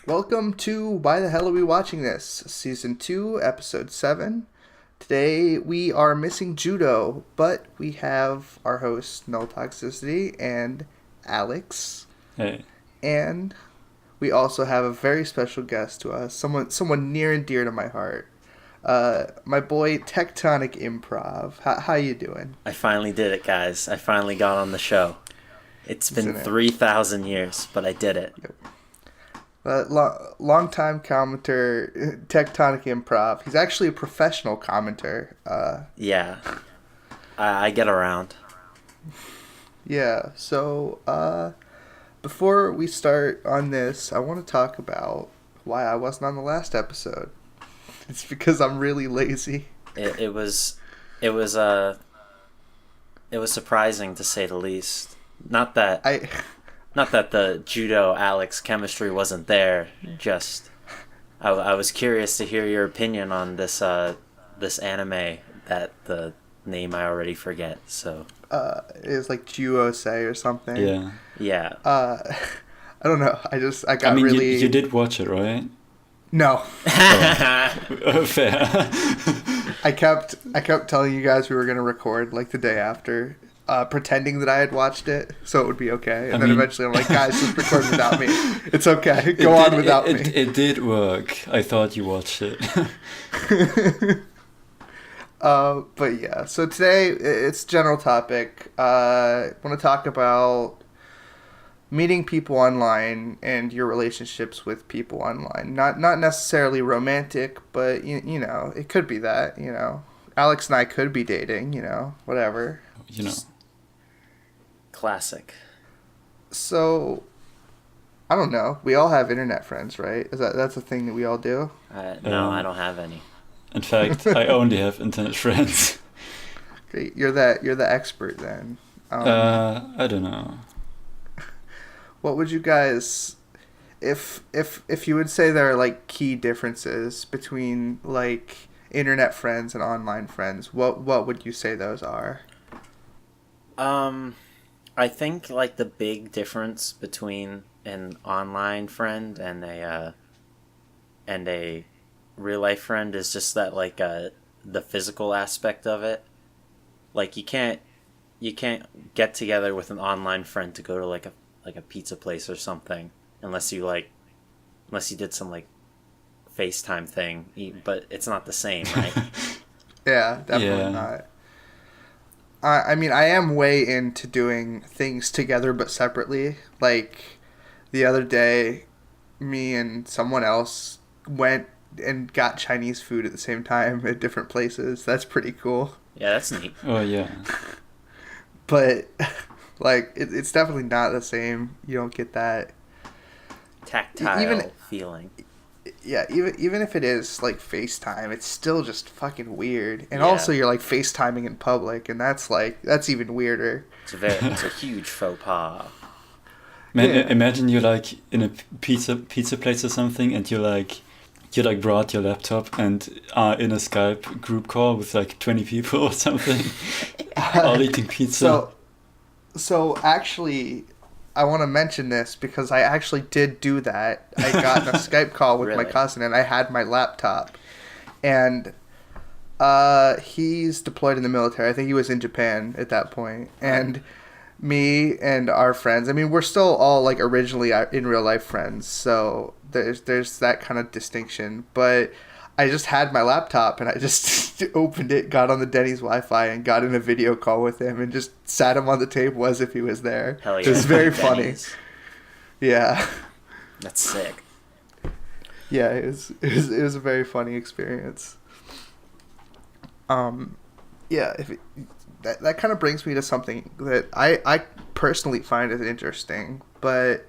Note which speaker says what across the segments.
Speaker 1: Welcome to Why the Hell Are We Watching This? Season 2, Episode 7. Today we are missing Judo, but we have our host, Null Toxicity, and Alex.
Speaker 2: Hey.
Speaker 1: And we also have a very special guest to us, someone near and dear to my heart. My boy, TectonicImprov. How you doing?
Speaker 3: I finally did it, guys. I finally got on the show. It's been 3,000 years, but I did it.
Speaker 1: Yep. Long-time commenter, TectonicImprov. He's actually a professional commenter.
Speaker 3: Yeah. I get around.
Speaker 1: Yeah, so before we start on this, I want to talk about why I wasn't on the last episode. It's because I'm really lazy.
Speaker 3: It was surprising, to say the least. Not that the judo Alex chemistry wasn't there. Just I was curious to hear your opinion on this anime that the name I already forget. So
Speaker 1: it was like Juosei or something.
Speaker 2: Yeah.
Speaker 3: Yeah.
Speaker 1: I don't know. I got
Speaker 2: mean,
Speaker 1: really.
Speaker 2: You did watch it, right?
Speaker 1: No.
Speaker 2: Fair.
Speaker 1: I kept telling you guys we were gonna record like the day after. Pretending that I had watched it, so it would be okay. And then eventually I'm like, guys, just record without me. It's okay. Go on without me.
Speaker 2: It did work. I thought you watched it.
Speaker 1: But yeah, so today it's general topic. I want to talk about meeting people online and your relationships with people online. Not necessarily romantic, but you know, it could be that, you know. Alex and I could be dating, you know, whatever.
Speaker 2: You know.
Speaker 3: Classic.
Speaker 1: So, I don't know. We all have internet friends, right? That's a thing that we all do?
Speaker 3: No, I don't have any.
Speaker 2: In fact, I only have internet friends.
Speaker 1: Great. You're the expert then.
Speaker 2: I don't know.
Speaker 1: What would you guys, if you would say there are like key differences between like internet friends and online friends, what would you say those are?
Speaker 3: I think like the big difference between an online friend and a real life friend is just that like the physical aspect of it. Like you can't get together with an online friend to go to like a pizza place or something unless you did some like FaceTime thing, but it's not the same, right?
Speaker 1: Yeah, definitely not. I mean, I am way into doing things together but separately. Like, the other day, me and someone else went and got Chinese food at the same time at different places. That's pretty cool.
Speaker 3: Yeah, that's neat.
Speaker 2: Oh, yeah.
Speaker 1: But, like, it's definitely not the same. You don't get that
Speaker 3: tactile feeling.
Speaker 1: Yeah, even if it is like FaceTime, it's still just fucking weird. And also you're like FaceTiming in public, and that's even weirder.
Speaker 3: It's a huge faux pas.
Speaker 2: Man, imagine you're like in a pizza place or something, and you brought your laptop and are in a Skype group call with like 20 people or something, all eating pizza.
Speaker 1: So actually, I want to mention this because I actually did do that. I got in a Skype call with my cousin, and I had my laptop. And he's deployed in the military. I think he was in Japan at that point. And me and our friends, I mean, we're still all like originally in real life friends. So there's that kind of distinction. But I just had my laptop, and I just opened it, got on the Denny's Wi-Fi, and got in a video call with him, and just sat him on the table as if he was there.
Speaker 3: Hell yeah.
Speaker 1: It was very funny. Yeah.
Speaker 3: That's sick.
Speaker 1: Yeah, it was a very funny experience. Yeah, that kind of brings me to something that I personally find is interesting, but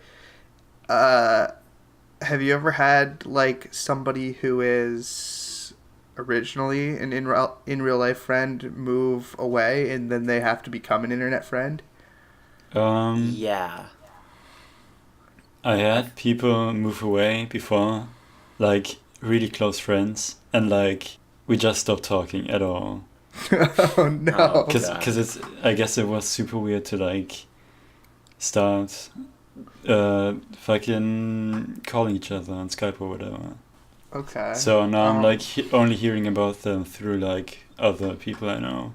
Speaker 1: have you ever had like somebody who is originally an in real life friend move away and then they have to become an internet friend?
Speaker 3: Yeah.
Speaker 2: I had people move away before, like really close friends, and like we just stopped talking at all.
Speaker 1: Oh no!
Speaker 2: Because I guess it was super weird to like start fucking calling each other on Skype or whatever.
Speaker 1: Okay.
Speaker 2: So now I'm like only hearing about them through like other people I know.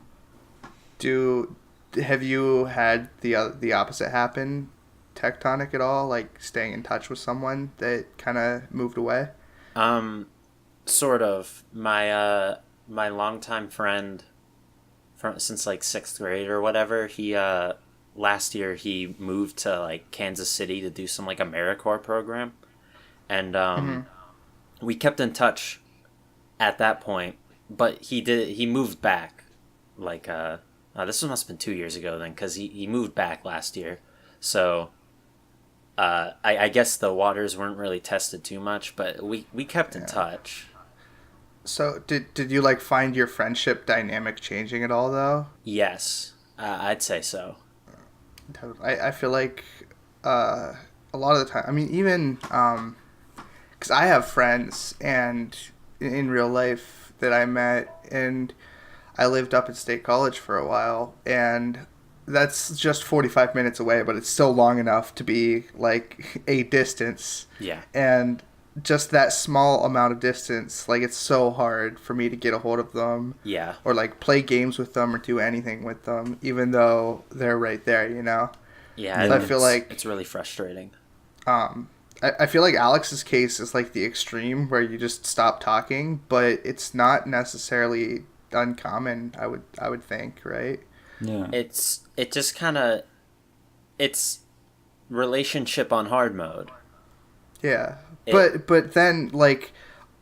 Speaker 1: Have you had the opposite happen, Tectonic, at all? Like staying in touch with someone that kind of moved away?
Speaker 3: Sort of. My longtime friend from since like 6th grade or whatever, he last year he moved to like Kansas City to do some like AmeriCorps program, and we kept in touch at that point. But he moved back, like this must have been 2 years ago then, because he moved back last year, so. I guess the waters weren't really tested too much, but we kept in touch.
Speaker 1: So did you like find your friendship dynamic changing at all though?
Speaker 3: Yes, I'd say so.
Speaker 1: I feel like a lot of the time. I mean, even because I have friends and in real life that I met, and I lived up at State College for a while, and that's just 45 minutes away, but it's still long enough to be like a distance.
Speaker 3: Yeah.
Speaker 1: And just that small amount of distance, like it's so hard for me to get a hold of them.
Speaker 3: Yeah.
Speaker 1: Or like play games with them or do anything with them, even though they're right there, you know?
Speaker 3: Yeah,
Speaker 1: I feel like
Speaker 3: it's really frustrating.
Speaker 1: I feel like Alex's case is like the extreme where you just stop talking, but it's not necessarily uncommon, I would think, right?
Speaker 2: Yeah.
Speaker 3: It just kind of, it's relationship on hard mode.
Speaker 1: Yeah. But then like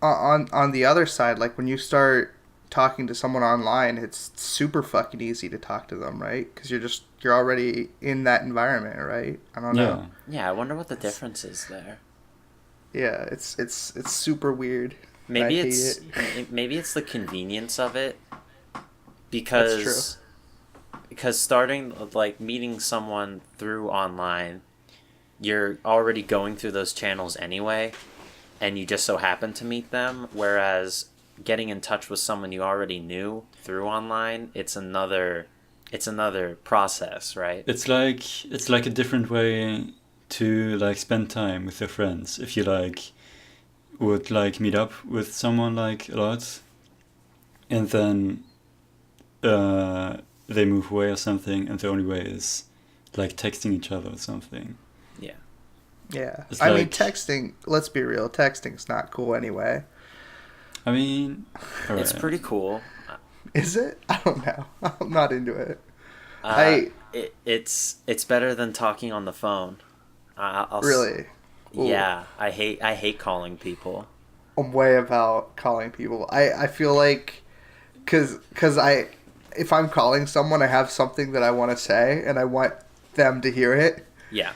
Speaker 1: on the other side, like when you start talking to someone online, it's super fucking easy to talk to them, right? Cuz you're already in that environment, right? I don't know.
Speaker 3: Yeah, I wonder what the difference is there.
Speaker 1: Yeah, it's super weird.
Speaker 3: Maybe it's the convenience of it, because
Speaker 1: That's true.
Speaker 3: Because starting like meeting someone through online, you're already going through those channels anyway, and you just so happen to meet them, whereas getting in touch with someone you already knew through online, it's another process, right?
Speaker 2: It's like a different way to like spend time with your friends. If you like would like meet up with someone like a lot, and then they move away or something, and the only way is like texting each other or something.
Speaker 3: Yeah.
Speaker 1: Yeah.
Speaker 2: It's
Speaker 1: I mean,
Speaker 2: like-
Speaker 1: texting, let's be real, texting's not cool anyway.
Speaker 2: I mean,
Speaker 3: It's
Speaker 2: alright.
Speaker 3: pretty cool.
Speaker 1: Is it? I don't know. I'm not into it.
Speaker 3: It's better than talking on the phone.
Speaker 1: Really? Ooh.
Speaker 3: Yeah, I hate calling people.
Speaker 1: I'm way about calling people. I feel like, cause if I'm calling someone, I have something that I want to say, and I want them to hear it.
Speaker 3: Yeah.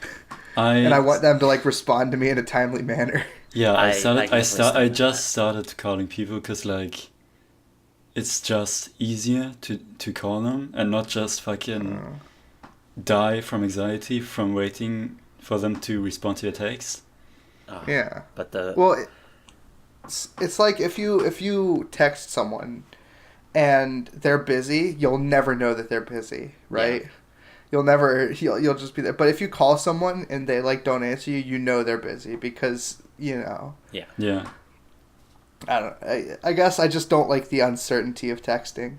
Speaker 1: And I want them to like respond to me in a timely manner.
Speaker 2: Yeah, I just
Speaker 3: that.
Speaker 2: started calling people because like it's just easier to call them and not just fucking die from anxiety from waiting for them to respond to your text.
Speaker 1: Yeah.
Speaker 3: But the
Speaker 1: Well, it's like if you text someone and they're busy, you'll never know that they're busy, right? Yeah. You'll just be there. But if you call someone and they like don't answer you, you know they're busy because, you know.
Speaker 3: Yeah.
Speaker 2: Yeah.
Speaker 1: I guess I just don't like the uncertainty of texting.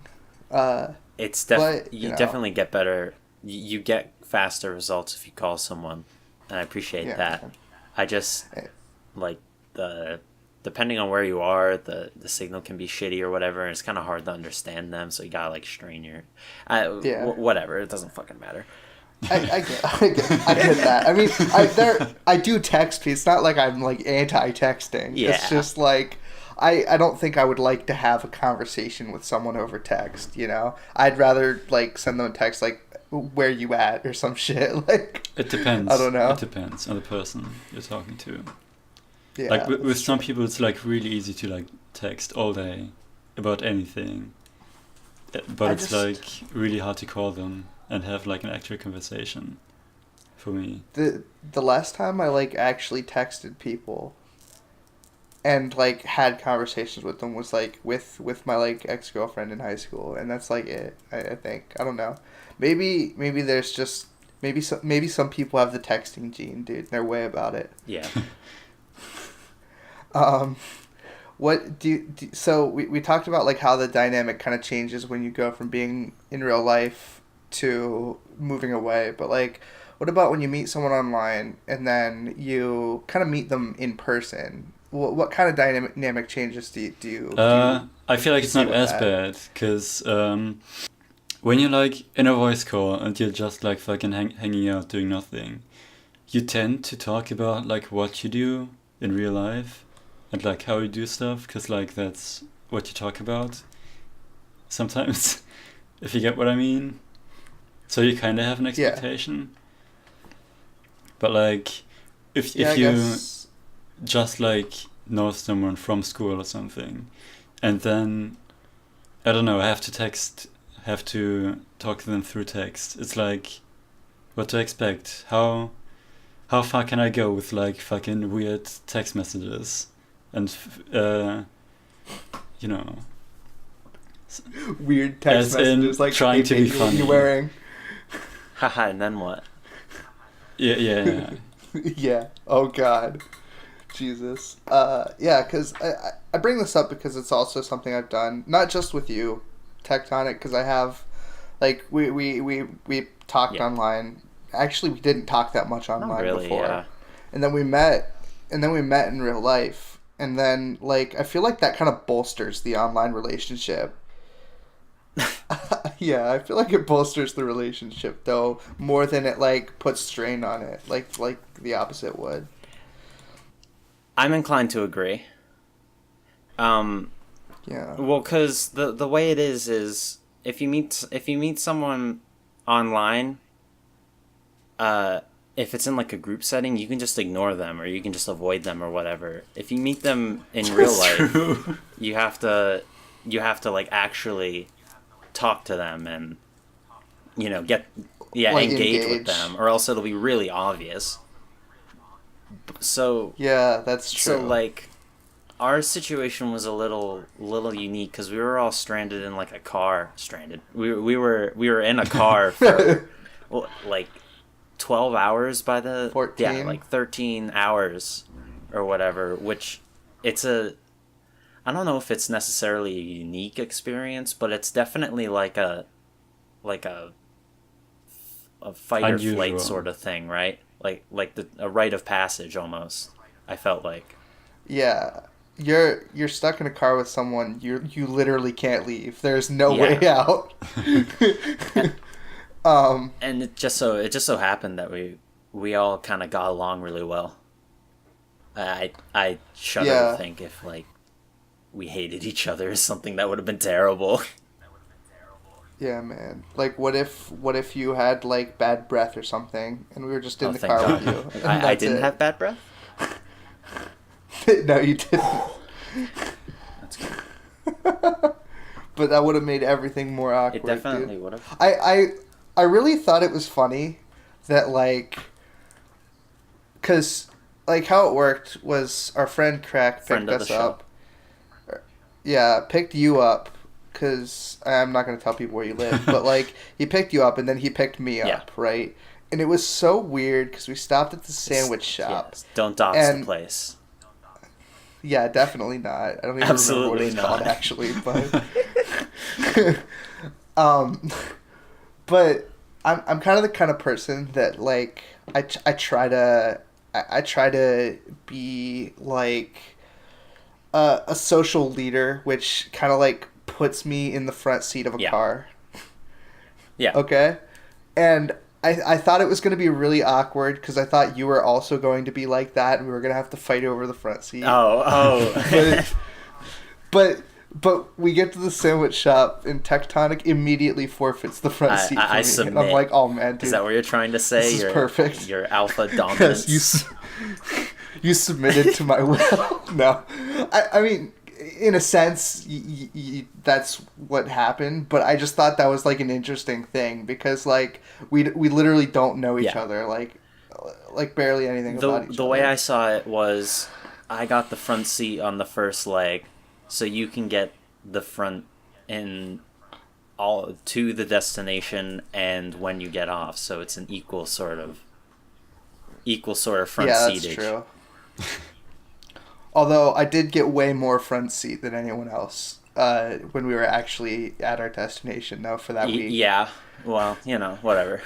Speaker 3: It's
Speaker 1: you know.
Speaker 3: definitely get better. You get faster results if you call someone, and I appreciate that. I just like depending on where you are, the signal can be shitty or whatever, and it's kind of hard to understand them. So you gotta like strain your, whatever. It doesn't fucking matter.
Speaker 1: I get that. I mean, I do text. It's not like I'm like anti-texting.
Speaker 3: Yeah.
Speaker 1: It's just like I don't think I would like to have a conversation with someone over text. You know, I'd rather like send them a text like, "Where you at?" or some shit. Like
Speaker 2: It depends.
Speaker 1: I don't know.
Speaker 2: It depends on the person you're talking to.
Speaker 1: Yeah,
Speaker 2: like with some people, it's like really easy to like text all day about anything, but it's like really hard to call them and have like an actual conversation. For me,
Speaker 1: the last time I like actually texted people and like had conversations with them was like with my like ex-girlfriend in high school, and that's like it. I think I don't know. Maybe there's just Maybe some people have the texting gene, dude. They're way about it.
Speaker 3: Yeah.
Speaker 1: What so we talked about like how the dynamic kind of changes when you go from being in real life to moving away, but like what about when you meet someone online and then you kind of meet them in person? What kind of dynamic changes
Speaker 2: I feel like it's not as bad because when you're like in a voice call and you're just like fucking hanging out doing nothing, you tend to talk about like what you do in real life and like how you do stuff, because like that's what you talk about sometimes, if you get what I mean. So you kind of have an expectation. But like if you just like know someone from school or something, and then I don't know, have to talk to them through text, it's like what to expect. How far can I go with like fucking weird text messages and you know,
Speaker 1: weird text messages like
Speaker 2: trying to be funny.
Speaker 1: What are you wearing?
Speaker 3: Haha, and then what?
Speaker 2: Yeah.
Speaker 1: Yeah. Oh God. Jesus. Yeah, because I bring this up because it's also something I've done, not just with you, Tectonic, because I have, like, we talked online. Actually, we didn't talk that much online before. Yeah. And then we met in real life. And then, like, I feel like that kind of bolsters the online relationship. Yeah, I feel like it bolsters the relationship, though, more than it, like, puts strain on it, like the opposite would.
Speaker 3: I'm inclined to agree.
Speaker 1: Yeah.
Speaker 3: Well, because the way it is if you meet someone online, if it's in like a group setting, you can just ignore them or you can just avoid them or whatever. If you meet them in real life, you have to like actually talk to them and like engage with them, or else it'll be really obvious. So
Speaker 1: yeah, that's true.
Speaker 3: So like our situation was a little unique because we were all stranded in like a car. We were in a car for like 12 hours by the
Speaker 1: 14?
Speaker 3: like 13 hours or whatever, which I don't know if it's necessarily a unique experience, but it's definitely like a fight
Speaker 2: Unusual.
Speaker 3: or flight sort of thing, right? Like a rite of passage almost. I felt like.
Speaker 1: Yeah, you're stuck in a car with someone you literally can't leave. There's no way out.
Speaker 3: And it just so happened that we all kind of got along really well. I shudder to think if like we hated each other or something, that would have been terrible.
Speaker 1: Yeah, man. Like, what if you had like bad breath or something, and we were just in the car
Speaker 3: God.
Speaker 1: with you?
Speaker 3: I didn't have bad breath.
Speaker 1: No, you didn't.
Speaker 3: That's good.
Speaker 1: But that would have made everything more awkward.
Speaker 3: It definitely would have.
Speaker 1: I really thought it was funny that like, cause like how it worked was our friend Crack picked us up. Yeah, picked you up. Because I'm not going to tell people where you live, but like he picked you up and then he picked me up, right? And it was so weird because we stopped at the sandwich shop.
Speaker 3: Yes. Don't dox the place.
Speaker 1: Yeah, definitely not. I don't even remember what it's called actually, but I'm kind of the kind of person that like I try to be like a social leader, which kind of like puts me in the front seat of a car.
Speaker 3: Yeah.
Speaker 1: Okay? And I thought it was going to be really awkward because I thought you were also going to be like that and we were going to have to fight over the front seat.
Speaker 3: Oh.
Speaker 1: But we get to the sandwich shop and Tectonic immediately forfeits the front seat for me.
Speaker 3: Submit.
Speaker 1: And I'm like, oh man, dude.
Speaker 3: Is that what you're trying to say?
Speaker 1: This is perfect.
Speaker 3: Your alpha dominance.
Speaker 1: Yes, you submitted to my will. No. I mean, in a sense, that's what happened, but I just thought that was like an interesting thing because like we literally don't know each other, like barely anything about each other.
Speaker 3: The way I saw it was I got the front seat on the first leg, so you can get the front in all to the destination and when you get off, so it's an equal sort of front seatage.
Speaker 1: Yeah, that's true. Although I did get way more front seat than anyone else when we were actually at our destination, though, for that week.
Speaker 3: Yeah, well, whatever.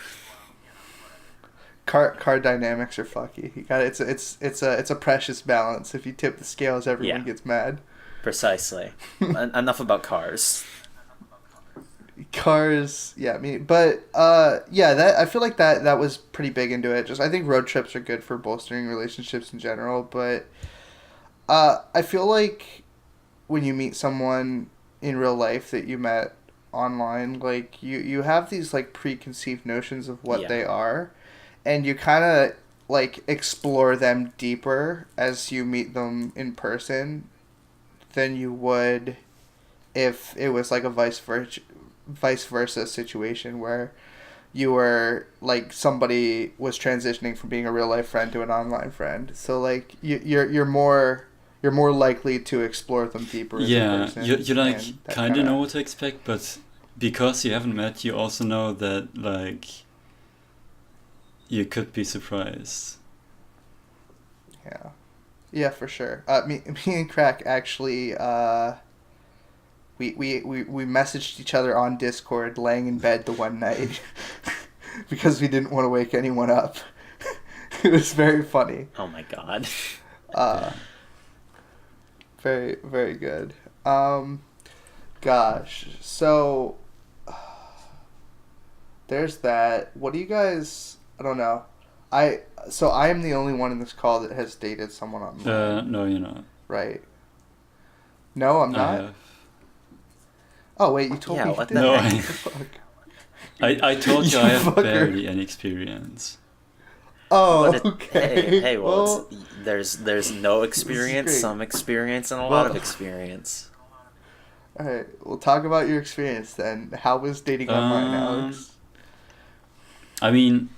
Speaker 1: Car dynamics are fucky. You got it's a precious balance. If you tip the scales, everyone gets mad.
Speaker 3: Precisely. Enough about cars.
Speaker 1: Cars, yeah, but that I feel like that was pretty big into it. Just I think road trips are good for bolstering relationships in general, but I feel like when you meet someone in real life that you met online, like you have these like preconceived notions of what they are, and you kind of like explore them deeper as you meet them in person than you would if it was like a vice versa situation where you were like somebody was transitioning from being a real life friend to an online friend. So like you're more likely to explore them deeper.
Speaker 2: Yeah, as a person, you like kind of know what to expect, but because you haven't met, you also know that like you could be surprised.
Speaker 1: Yeah, for sure. Me and Crack actually we messaged each other on Discord laying in bed the one night because we didn't want to wake anyone up. It was very funny.
Speaker 3: Oh my god.
Speaker 1: Very, very good. Gosh. So there's that. What do you guys... I don't know. I am the only one in this call that has dated someone online.
Speaker 2: No, you're not.
Speaker 1: Right. No, I'm not?
Speaker 2: I have.
Speaker 1: Oh, wait, you told me you did.
Speaker 2: No, I told you I have barely any experience.
Speaker 1: Oh, okay.
Speaker 3: Hey, well, there's no experience, some experience, and a lot of experience.
Speaker 1: All right, we'll talk about your experience then. How was dating online, Alex?
Speaker 2: I mean,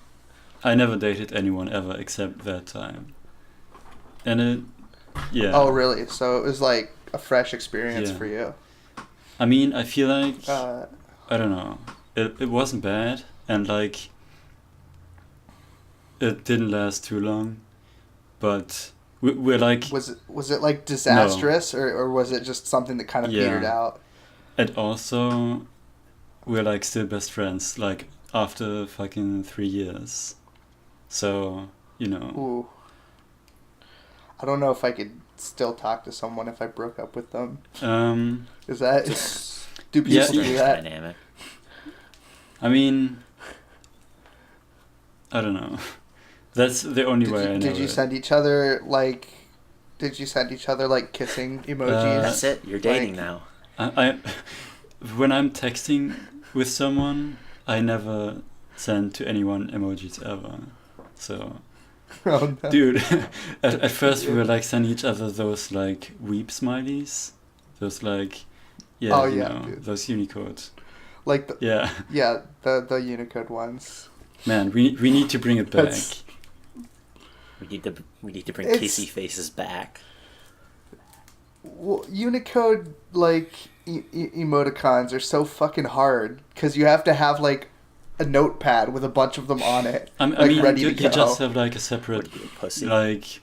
Speaker 2: I never dated anyone ever except that time. And
Speaker 1: Oh, really? So it was like a fresh experience for you?
Speaker 2: I mean, I feel like, I don't know, it wasn't bad, and like, it didn't last too long, but we're like...
Speaker 1: Was it like disastrous, or was it just something that kind of petered out?
Speaker 2: And also, we're like still best friends, like after fucking 3 years. So,
Speaker 1: Ooh. I don't know if I could still talk to someone if I broke up with them. Is that... do people do that?
Speaker 3: Dynamic.
Speaker 2: I mean... I don't know. That's the only way I know.
Speaker 1: Did you send each other, like... kissing emojis?
Speaker 3: That's it. You're dating now.
Speaker 2: When I'm texting with someone, I never send to anyone emojis ever. So...
Speaker 1: Oh, no.
Speaker 2: Dude, at first we were like sending each other those like weep smileys, those like, those Unicode.
Speaker 1: Like the,
Speaker 2: yeah,
Speaker 1: the Unicode ones.
Speaker 2: Man, we need to bring it back.
Speaker 3: We need to bring kissy faces back.
Speaker 1: Well, Unicode like emoticons are so fucking hard because you have to have like a notepad with a bunch of them on it.
Speaker 2: I mean,
Speaker 1: ready
Speaker 2: you
Speaker 1: to go.
Speaker 2: just have like a separate,
Speaker 3: pussy?
Speaker 2: like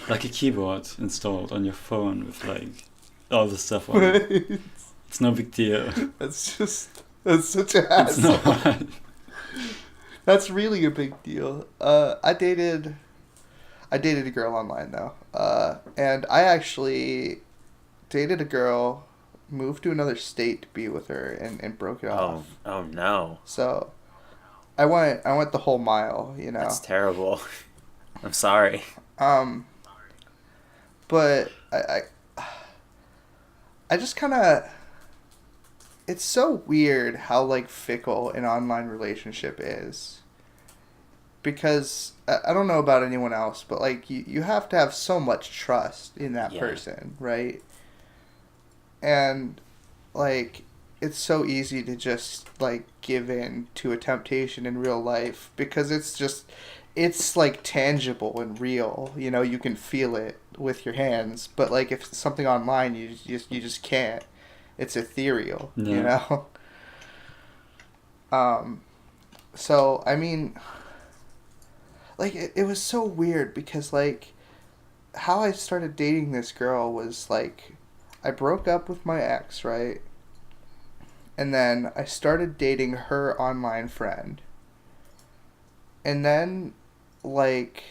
Speaker 2: a keyboard installed on your phone with like all the stuff on it. It's no big deal.
Speaker 1: That's such a hassle.
Speaker 2: It's not.
Speaker 1: That's really a big deal. I dated a girl online though, and I actually dated a girl, moved to another state to be with her, and broke it off.
Speaker 3: Oh no.
Speaker 1: So I went the whole mile,
Speaker 3: That's terrible. I'm sorry.
Speaker 1: But I just kind of... It's so weird how like fickle an online relationship is. Because I don't know about anyone else, but like you have to have so much trust in that person, right? And like it's so easy to just like give in to a temptation in real life because it's like tangible and real, you can feel it with your hands, but like if it's something online you just can't. It's ethereal, So I mean, like it was so weird because like how I started dating this girl was like I broke up with my ex, right? And then I started dating her online friend. And then, like,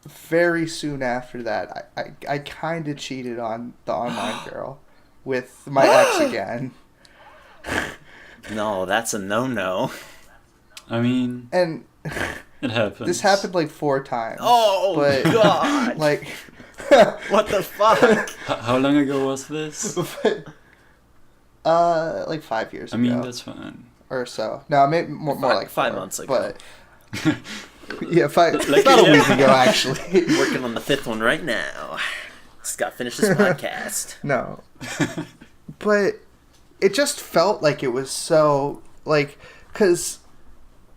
Speaker 1: very soon after that, I kind of cheated on the online girl with my ex again.
Speaker 3: No, that's a no-no.
Speaker 2: I mean,
Speaker 1: And
Speaker 2: it happens.
Speaker 1: this happened like 4 times.
Speaker 3: Oh,
Speaker 1: but,
Speaker 3: God.
Speaker 1: Like...
Speaker 3: What the fuck?
Speaker 2: How long ago was this?
Speaker 1: Like 5 years ago.
Speaker 2: I mean, that's fine.
Speaker 1: Or so. No, maybe more like
Speaker 3: 5
Speaker 1: 4,
Speaker 3: months ago.
Speaker 1: But... Yeah,
Speaker 2: Like
Speaker 1: about a week ago, actually.
Speaker 3: Working on the 5th one right now. Just got to finish this podcast.
Speaker 1: No. But it just felt like it was so, like, because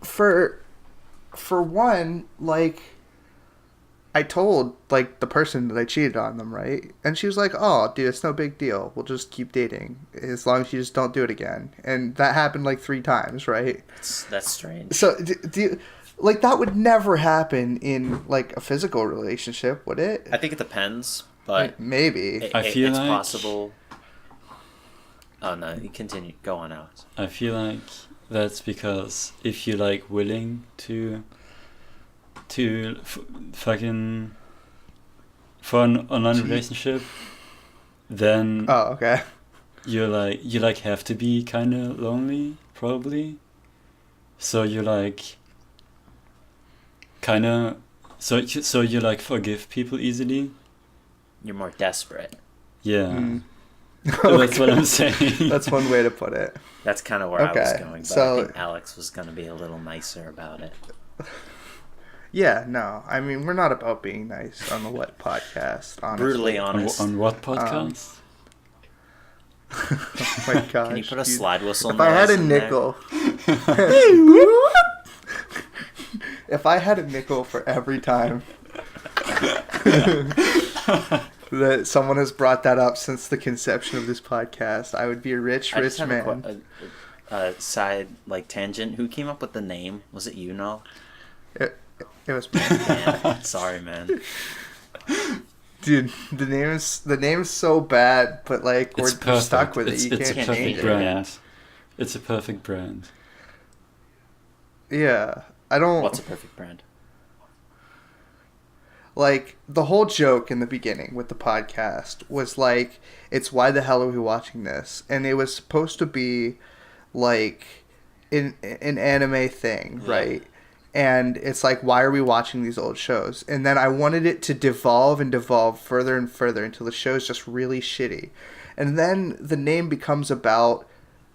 Speaker 1: for one, like, I told, like, the person that I cheated on them, right? And she was like, oh, dude, it's no big deal. We'll just keep dating as long as you just don't do it again. And that happened, like, 3 times, right?
Speaker 3: That's strange.
Speaker 1: So, do you... Like, that would never happen in, like, a physical relationship, would it?
Speaker 3: I think it depends, but...
Speaker 1: Maybe.
Speaker 2: I feel
Speaker 3: it's
Speaker 2: like...
Speaker 3: possible. Oh, no, you continue. Go on, Alex.
Speaker 2: I feel like that's because if you're, like, willing to fucking... For an online relationship, then...
Speaker 1: Oh, okay.
Speaker 2: You have to be kind of lonely, probably. So you're, like... kind of so you like forgive people easily.
Speaker 3: You're more desperate.
Speaker 2: Yeah. That's what I'm saying.
Speaker 1: That's one way to put it.
Speaker 3: That's kind of where I was going, but
Speaker 1: so,
Speaker 3: I think Alex was going to be a little nicer about it.
Speaker 1: Yeah, no, I mean, we're not about being nice on the WHAWWT podcast, honestly.
Speaker 3: Brutally honest.
Speaker 2: On what podcast?
Speaker 1: Oh my gosh,
Speaker 3: can you put a slide whistle
Speaker 1: if I had a
Speaker 3: in
Speaker 1: nickel if I had a nickel for every time that someone has brought that up since the conception of this podcast, I would be a rich man.
Speaker 3: A side, like, tangent. Who came up with the name? Was it you, Null?
Speaker 1: It was me.
Speaker 3: Yeah, sorry, man.
Speaker 1: Dude, the name is so bad, but like we're stuck with it. You
Speaker 2: it's
Speaker 1: can't
Speaker 2: a
Speaker 1: change
Speaker 2: perfect brand.
Speaker 3: it.
Speaker 2: It's a perfect brand.
Speaker 1: Yeah, I don't.
Speaker 3: What's a perfect brand?
Speaker 1: Like, the whole joke in the beginning with the podcast was like, it's why the hell are we watching this? And it was supposed to be like an anime thing, right? And it's like, why are we watching these old shows? And then I wanted it to devolve and devolve further and further until the show's just really shitty. And then the name becomes about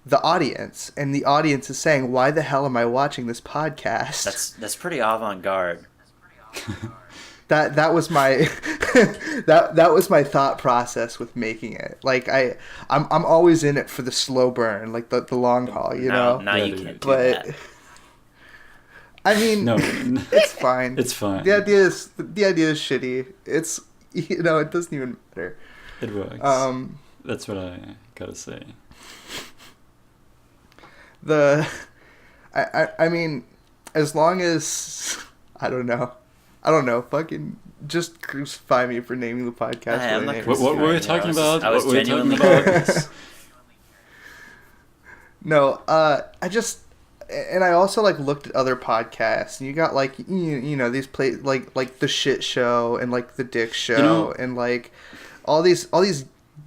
Speaker 1: the audience, and the audience is saying, why the hell am I watching this podcast?
Speaker 3: That's pretty avant-garde.
Speaker 1: That was my that was my thought process with making it. Like I'm always in it for the slow burn, like the long haul, you know.
Speaker 3: Now you can't do
Speaker 1: but
Speaker 3: that.
Speaker 1: I mean,
Speaker 2: No,
Speaker 1: it's fine.
Speaker 2: it's fine.
Speaker 1: The idea is shitty. It's, you know, it doesn't even matter.
Speaker 2: It works. That's what I gotta say.
Speaker 1: I mean, as long as I don't know, fucking just crucify me for naming the podcast.
Speaker 3: Hey, I'm not
Speaker 2: What were we talking about?
Speaker 3: I was
Speaker 2: What were we
Speaker 3: genuinely
Speaker 2: talking about?
Speaker 3: curious.
Speaker 1: No, I just, and I also like looked at other podcasts, and you got like you know these like the shit show and like the dick show,
Speaker 2: You know,
Speaker 1: and like all these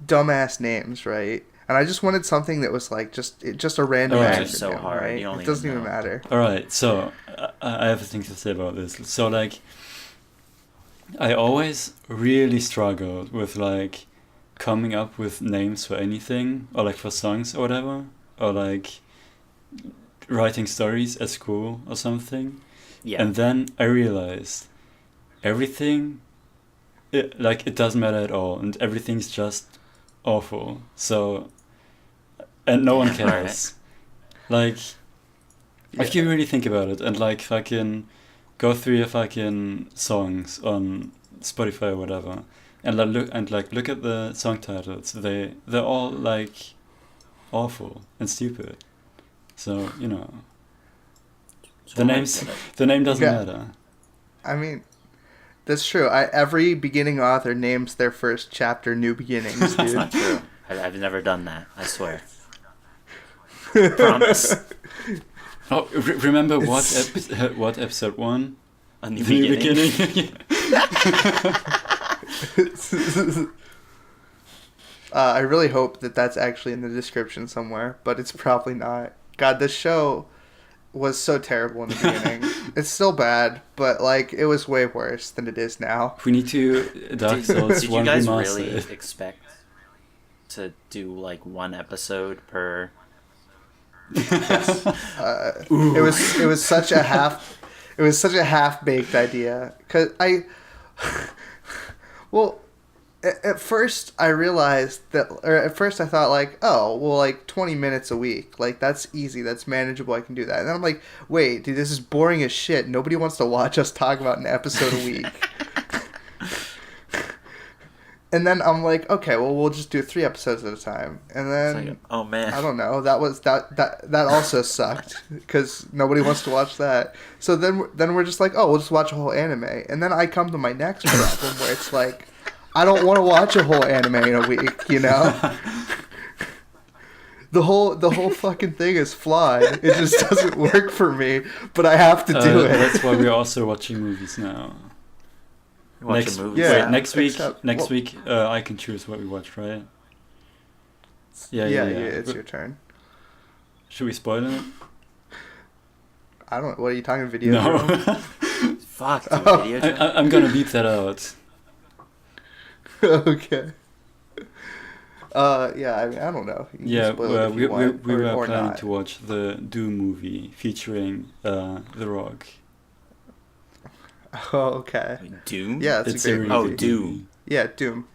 Speaker 1: dumbass names, right? And I just wanted something that was like just a random
Speaker 2: Alright.
Speaker 1: acronym,
Speaker 3: So hard,
Speaker 1: right?
Speaker 3: you don't
Speaker 1: It doesn't
Speaker 3: even
Speaker 1: even
Speaker 3: know.
Speaker 1: matter.
Speaker 2: All right, so I have a thing to say about this. So like, I always really struggled with like coming up with names for anything, or like for songs or whatever, or like writing stories at school or something.
Speaker 3: Yeah.
Speaker 2: And then I realized everything, it doesn't matter at all, and everything's just awful. So, and no one cares. Like, if you really think about it, and like fucking go through your fucking songs on Spotify or whatever, and look at the song titles. They're all like awful and stupid. So, you know. The name doesn't
Speaker 1: Yeah.
Speaker 2: matter.
Speaker 1: I mean, that's true. Every beginning author names their first chapter New Beginnings,
Speaker 3: That's
Speaker 1: dude.
Speaker 3: not true. I've never done that. I swear. Promise.
Speaker 2: Oh, remember what episode 1?
Speaker 3: A new
Speaker 2: The
Speaker 3: beginning.
Speaker 1: I really hope that that's actually in the description somewhere, but it's probably not. God, this show was so terrible in the beginning. It's still bad, but like it was way worse than it is now.
Speaker 2: We need to Dark Souls
Speaker 3: Did
Speaker 2: 1
Speaker 3: you guys
Speaker 2: remaster.
Speaker 3: really expect to do like one episode per?
Speaker 1: Yes. It was such a half baked idea because well. At first, I realized that, or at first I thought like, oh, well, like 20 minutes a week, like that's easy, that's manageable, I can do that. And then I'm like, wait, dude, this is boring as shit. Nobody wants to watch us talk about an episode a week. And then I'm like, okay, well, we'll just do 3 episodes at a time. And then,
Speaker 3: Like, oh man,
Speaker 1: I don't know, that also sucked because nobody wants to watch that. So then we're just like, oh, we'll just watch a whole anime. And then I come to my next problem where it's like, I don't want to watch a whole anime in a week, you know? The whole fucking thing is flawed. It just doesn't work for me, but I have to do it.
Speaker 2: That's why we're also watching movies now.
Speaker 3: watch a movie.
Speaker 1: Yeah.
Speaker 2: Next week,
Speaker 1: Except-
Speaker 2: I can choose what we watch, right? Yeah,
Speaker 1: It's your turn.
Speaker 2: Should we spoil it?
Speaker 1: I don't. What are you talking video?
Speaker 2: No.
Speaker 3: Fuck, dude, video game.
Speaker 2: I'm gonna beep that out.
Speaker 1: Okay. Yeah, I mean, I don't know. You can
Speaker 2: Yeah,
Speaker 1: spoil it if
Speaker 2: we
Speaker 1: you want,
Speaker 2: were
Speaker 1: or
Speaker 2: planning
Speaker 1: not.
Speaker 2: to watch the Doom movie featuring The Rock.
Speaker 1: Oh, okay.
Speaker 3: Wait, Doom?
Speaker 1: Yeah, it's a great
Speaker 3: Oh,
Speaker 1: movie.
Speaker 3: Doom.
Speaker 1: Yeah, Doom.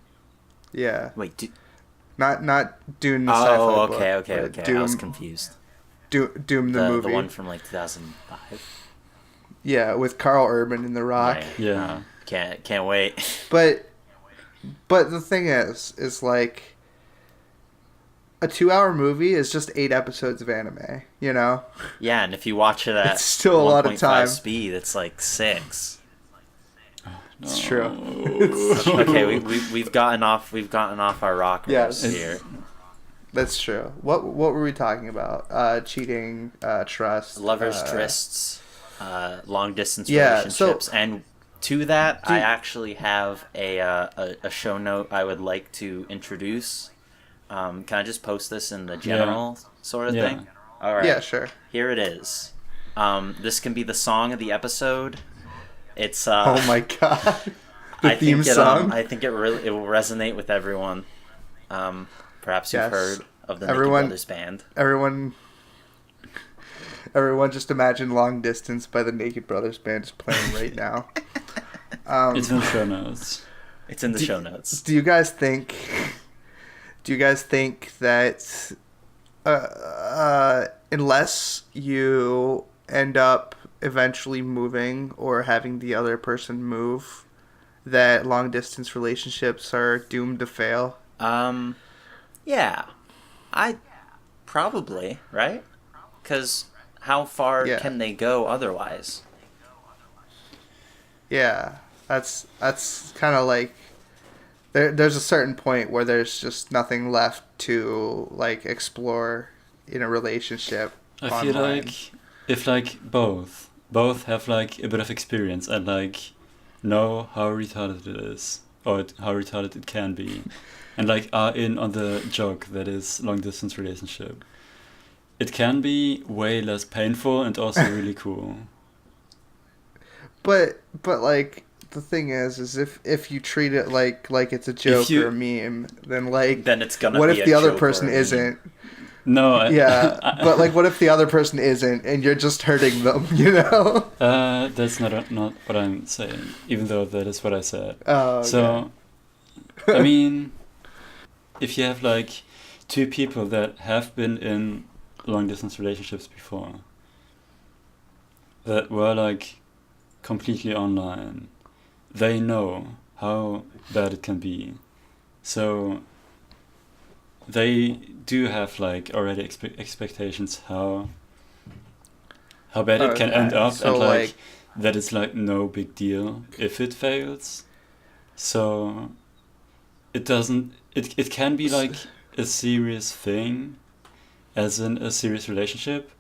Speaker 1: Yeah,
Speaker 3: Wait,
Speaker 1: not Dune the sci-fi
Speaker 3: oh,
Speaker 1: book,
Speaker 3: okay,
Speaker 1: but
Speaker 3: okay.
Speaker 1: Doom,
Speaker 3: I was confused.
Speaker 1: Doom the movie.
Speaker 3: The one from like 2005.
Speaker 1: Yeah, with Carl Urban and The Rock.
Speaker 2: Yeah.
Speaker 3: Can't wait.
Speaker 1: But the thing is like a 2-hour movie is just 8 episodes of anime, you know?
Speaker 3: Yeah, and if you watch it at
Speaker 1: It's still a lot of
Speaker 3: 1.5
Speaker 1: time.
Speaker 3: speed, it's like 6.
Speaker 1: It's true.
Speaker 3: Okay, we've gotten off our rockers
Speaker 1: Yes.
Speaker 3: here.
Speaker 1: That's true. What were we talking about? Cheating, trust,
Speaker 3: Lovers' trysts, long distance
Speaker 1: Yeah,
Speaker 3: relationships, and to that, I
Speaker 1: Do-
Speaker 3: actually have a show note I would like to introduce. Can I just post this in the general sort of
Speaker 2: Yeah.
Speaker 3: thing? All right.
Speaker 1: Yeah, sure.
Speaker 3: Here it is. This can be the song of the episode. It's
Speaker 1: Oh my god. The
Speaker 3: I
Speaker 1: theme
Speaker 3: think it,
Speaker 1: song.
Speaker 3: I think it will resonate with everyone. Perhaps you've
Speaker 1: Yes.
Speaker 3: heard of the Naked
Speaker 1: Everyone-
Speaker 3: Brothers Band.
Speaker 1: Everyone just imagine Long Distance by the Naked Brothers Band is playing right now.
Speaker 2: It's in the show notes.
Speaker 3: It's in the show notes.
Speaker 1: Do you guys think that unless you end up eventually moving or having the other person move, that long distance relationships are doomed to fail?
Speaker 3: Yeah, I probably right, because how far
Speaker 1: Yeah.
Speaker 3: can they go otherwise?
Speaker 1: Yeah, that's kind of like there's a certain point where there's just nothing left to like explore in a relationship.
Speaker 2: I feel
Speaker 1: online.
Speaker 2: like if like both have like a bit of experience and like know how retarded it is or how retarded it can be, and like are in on the joke that is long distance relationship, it can be way less painful and also really cool.
Speaker 1: But like the thing is if you treat it like it's a joke
Speaker 2: you-
Speaker 1: or a meme, then like
Speaker 3: Then it's gonna.
Speaker 1: what
Speaker 3: be
Speaker 1: if
Speaker 3: a
Speaker 1: the other
Speaker 3: joke
Speaker 1: person
Speaker 3: or a meme.
Speaker 1: isn't?
Speaker 2: No,
Speaker 1: Yeah, but like what if the other person isn't and you're just hurting them, you know?
Speaker 2: that's not what I'm saying, even though that is what I said.
Speaker 1: Oh, okay.
Speaker 2: So, I mean, if you have like 2 people that have been in long distance relationships before, that were like completely online, they know how bad it can be. So they do have like already expectations how how bad it can end up,
Speaker 1: So
Speaker 2: and like that it's like no big deal if it fails. So it doesn't. It can be like a serious thing, as in a serious relationship,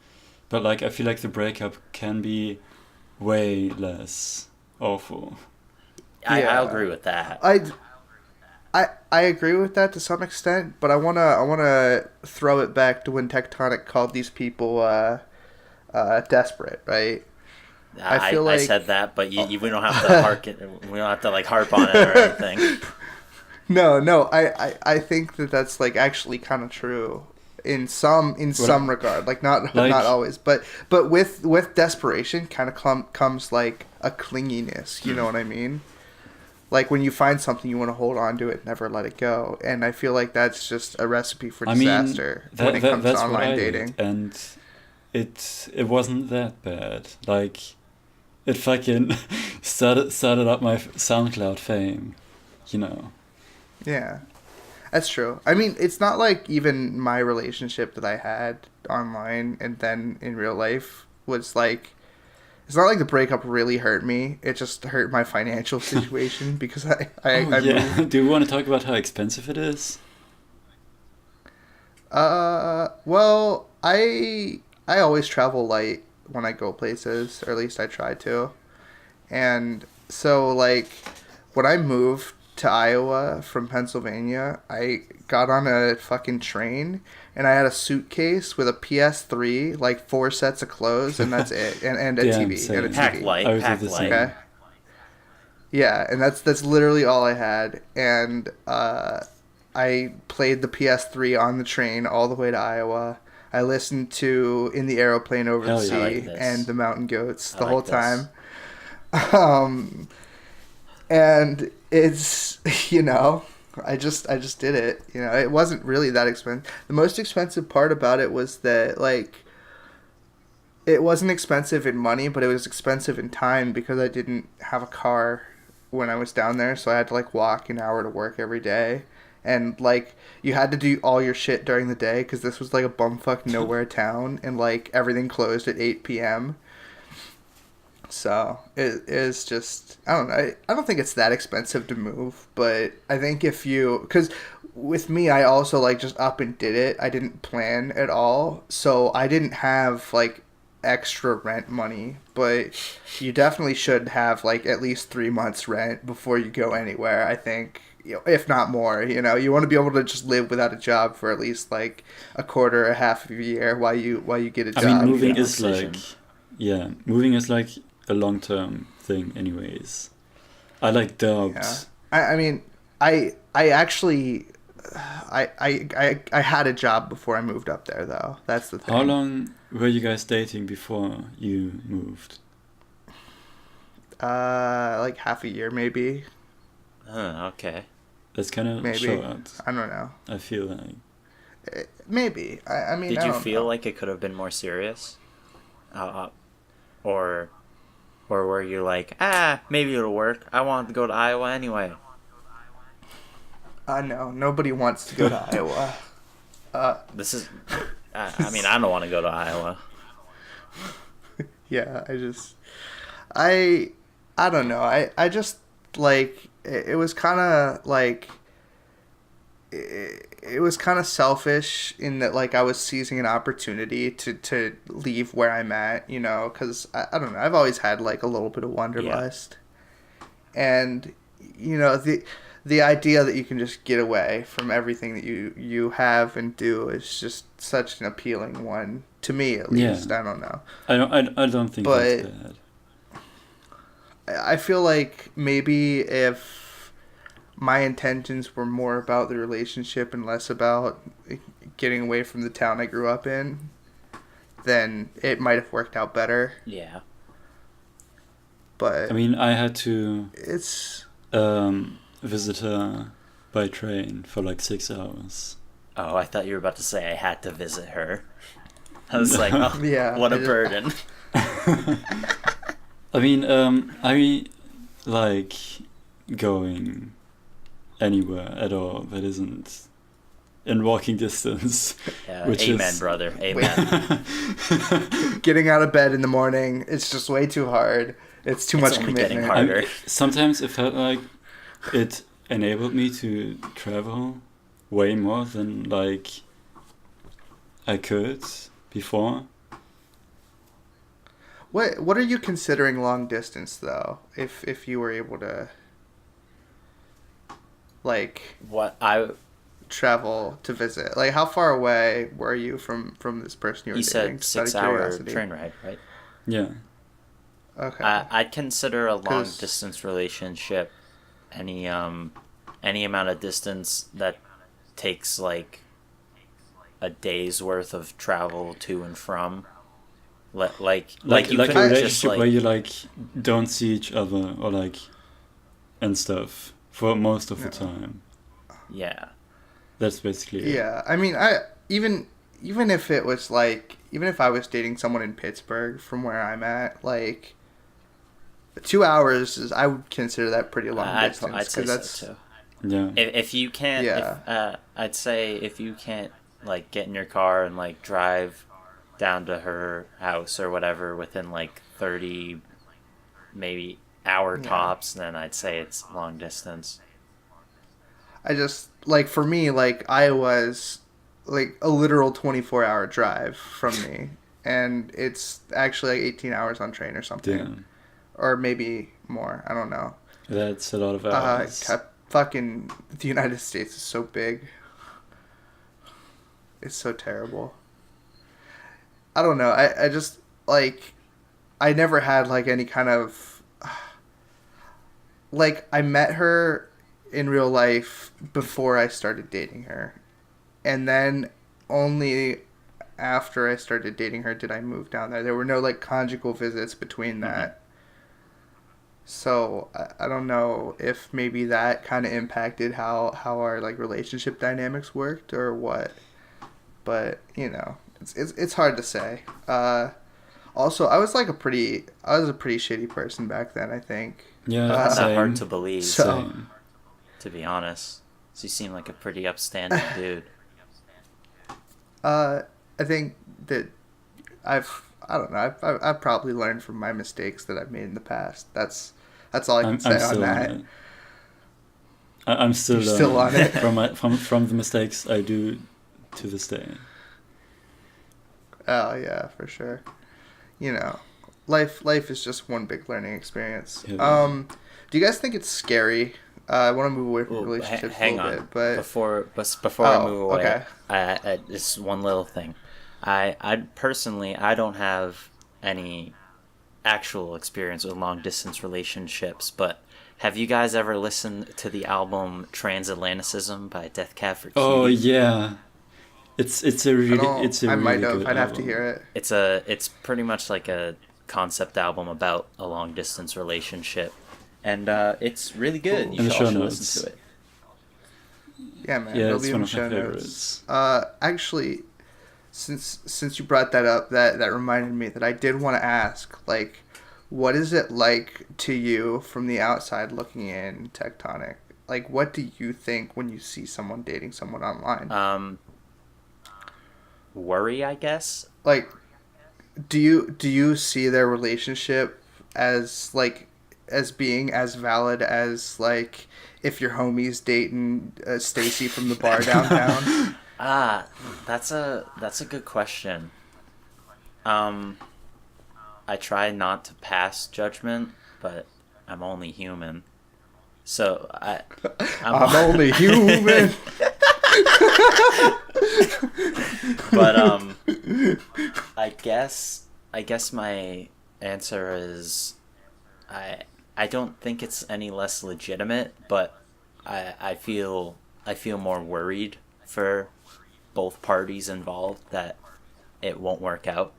Speaker 2: but like I feel like the breakup can be way less awful.
Speaker 3: I agree with that.
Speaker 1: I agree with that to some extent, but I wanna throw it back to when Tectonic called these people desperate, right?
Speaker 3: I said that, but we don't have to we don't have to like harp on it or anything.
Speaker 1: No, I think that's like actually kind of true in some regard, like not always, but with desperation kind of comes like a clinginess, you know what I mean? Like when you find something, you want to hold on to it, never let it go, and I feel like that's just a recipe for disaster when it comes to online dating.
Speaker 2: And it wasn't that bad. Like it fucking started up my SoundCloud fame, you know.
Speaker 1: Yeah, that's true. I mean, it's not like even my relationship that I had online and then in real life was like, it's not like the breakup really hurt me. It just hurt my financial situation because I moved.
Speaker 2: Do you want to talk about how expensive it is?
Speaker 1: Well, I always travel light when I go places, or at least I try to. And so like when I moved to Iowa from Pennsylvania, I got on a fucking train and I had a suitcase with a PS3, like 4 sets of clothes, and that's it, and a TV
Speaker 2: same.
Speaker 1: and a TV.
Speaker 3: Pack light.
Speaker 1: Okay. Yeah, and that's literally all I had, and I played the PS3 on the train all the way to Iowa. I listened to In the Aeroplane Over the Sea and the Mountain Goats the whole time. And it's, you know, I just did it. You know, it wasn't really that expensive. The most expensive part about it was that, like, it wasn't expensive in money, but it was expensive in time because I didn't have a car when I was down there, so I had to, like, walk an hour to work every day. And, like, you had to do all your shit during the day because this was, like, a bumfuck nowhere town, and, like, everything closed at 8 p.m., so it is just, I don't know. I don't think it's that expensive to move, but I think because with me, I also like just up and did it. I didn't plan at all. So I didn't have like extra rent money, but you definitely should have like at least 3 months rent before you go anywhere. I think, you know, if not more, you know, you want to be able to just live without a job for at least like a quarter or half of a year while you get a job.
Speaker 2: I mean, moving is like a long-term thing anyways. I like dubbed.
Speaker 1: Yeah. I mean, I actually I had a job before I moved up there though. That's the thing.
Speaker 2: How long were you guys dating before you moved?
Speaker 1: Like half a year maybe.
Speaker 3: Okay.
Speaker 2: That's kind of short.
Speaker 1: I don't know.
Speaker 2: I feel like
Speaker 1: maybe. I mean,
Speaker 3: did you feel like it could have been more serious? Or were you like, maybe it'll work. I wanted to go to Iowa anyway.
Speaker 1: No, nobody wants to go to Iowa.
Speaker 3: This is, I mean, I don't want to go to Iowa.
Speaker 1: Yeah, I don't know. I just, like, it was kind of, like, it was kind of selfish in that, like, I was seizing an opportunity to leave where I'm at, you know, because, I don't know, I've always had, like, a little bit of wanderlust. And, you know, the idea that you can just get away from everything that you have and do is just such an appealing one, to me at least. I don't know.
Speaker 2: I don't think that's bad.
Speaker 1: I feel like maybe if my intentions were more about the relationship and less about getting away from the town I grew up in, then it might have worked out better.
Speaker 3: Yeah.
Speaker 1: But
Speaker 2: I mean, I had to
Speaker 3: visit
Speaker 2: her by train for like 6 hours.
Speaker 3: Oh, I thought you were about to say I had to visit her. I was like, oh, yeah, what a burden.
Speaker 2: I mean, I like going anywhere at all that isn't in walking distance.
Speaker 3: Yeah,
Speaker 2: which
Speaker 3: amen,
Speaker 2: is,
Speaker 3: brother. Amen.
Speaker 1: Getting out of bed in the morning, it's just way too hard. It's too much
Speaker 3: only getting
Speaker 1: commitment.
Speaker 3: harder.
Speaker 2: Sometimes it felt like it enabled me to travel way more than like I could before.
Speaker 1: What are you considering long distance though? If you were able to like
Speaker 3: What I
Speaker 1: travel to visit, like how far away were you from this person you were
Speaker 3: you
Speaker 1: dating?
Speaker 3: said
Speaker 1: Just out of
Speaker 3: 6 hour
Speaker 1: curiosity.
Speaker 3: train ride, right?
Speaker 2: Yeah.
Speaker 1: Okay.
Speaker 3: I'd consider a long
Speaker 1: 'Cause-
Speaker 3: distance relationship any amount of distance that takes like a day's worth of travel to and from. Like you
Speaker 2: a
Speaker 3: could
Speaker 2: relationship
Speaker 3: just like
Speaker 2: where you like don't see each other or like and stuff for most of the time.
Speaker 3: yeah.
Speaker 2: That's basically it.
Speaker 1: Yeah, I mean, even if it was like, even if I was dating someone in Pittsburgh from where I'm at, like 2 hours is, I would consider that pretty long distance.
Speaker 3: I'd say
Speaker 1: 'cause that's
Speaker 3: so too.
Speaker 2: Yeah.
Speaker 3: If you can't,
Speaker 1: Yeah.
Speaker 3: I'd say if you can't like get in your car and like drive down to her house or whatever within like 30 maybe hour tops, then I'd say it's long distance.
Speaker 1: I just like, for me, like I was like a literal 24-hour drive from me, and it's actually like 18 hours on train or something,
Speaker 2: Damn.
Speaker 1: or maybe more. I don't know.
Speaker 2: That's a lot of hours.
Speaker 1: Fucking the United States is so big. It's so terrible. I don't know. I just like, I never had like any kind of like, I met her in real life before I started dating her, and then only after I started dating her did I move down there. There were no like conjugal visits between that. So I don't know if maybe that kind of impacted how our like relationship dynamics worked or what, but you know, it's hard to say. Also, I was a pretty shitty person back then, I think.
Speaker 2: Yeah,
Speaker 3: That's not
Speaker 2: same.
Speaker 3: hard to believe,
Speaker 2: Same.
Speaker 3: to be honest. So you seem like a pretty upstanding dude.
Speaker 1: I think that I don't know. I've probably learned from my mistakes that I've made in the past. That's all I can say on that.
Speaker 2: On it. I'm still
Speaker 1: You're still on it.
Speaker 2: from the mistakes I do to this day.
Speaker 1: Oh yeah, for sure. You know, life is just one big learning experience.
Speaker 2: Yeah.
Speaker 1: Do you guys think it's scary? I want to move away from
Speaker 3: Ooh,
Speaker 1: relationships
Speaker 3: hang
Speaker 1: a little
Speaker 3: on.
Speaker 1: bit, but
Speaker 3: before I move away,
Speaker 1: okay.
Speaker 3: just one little thing. I personally, I don't have any actual experience with long distance relationships, but have you guys ever listened to the album Transatlanticism by Death Cab for Cutie?
Speaker 2: Oh yeah, it's a really
Speaker 1: I might have.
Speaker 2: good
Speaker 1: I'd have to
Speaker 2: album.
Speaker 1: hear it.
Speaker 3: It's pretty much like a concept album about a long distance relationship, and it's really good.
Speaker 2: Cool.
Speaker 3: You
Speaker 2: And
Speaker 3: should
Speaker 2: the
Speaker 3: all
Speaker 2: show
Speaker 3: listen to it.
Speaker 1: Yeah, man.
Speaker 2: Yeah,
Speaker 1: It'll
Speaker 2: it's
Speaker 1: be
Speaker 2: one
Speaker 1: in
Speaker 2: of
Speaker 1: the
Speaker 2: my
Speaker 1: show
Speaker 2: favorites.
Speaker 1: notes. Actually, since you brought that up, that reminded me that I did want to ask, like, what is it like to you from the outside looking in, Tectonic? Like, what do you think when you see someone dating someone online?
Speaker 3: Worry, I guess.
Speaker 1: Like, do you see their relationship as like, as being as valid as like if your homie's dating Stacy from the bar downtown?
Speaker 3: That's a good question. I try not to pass judgment, but I'm only human. So
Speaker 1: I'm only human.
Speaker 3: But I guess my answer is I don't think it's any less legitimate, but I feel more worried for both parties involved that it won't work out.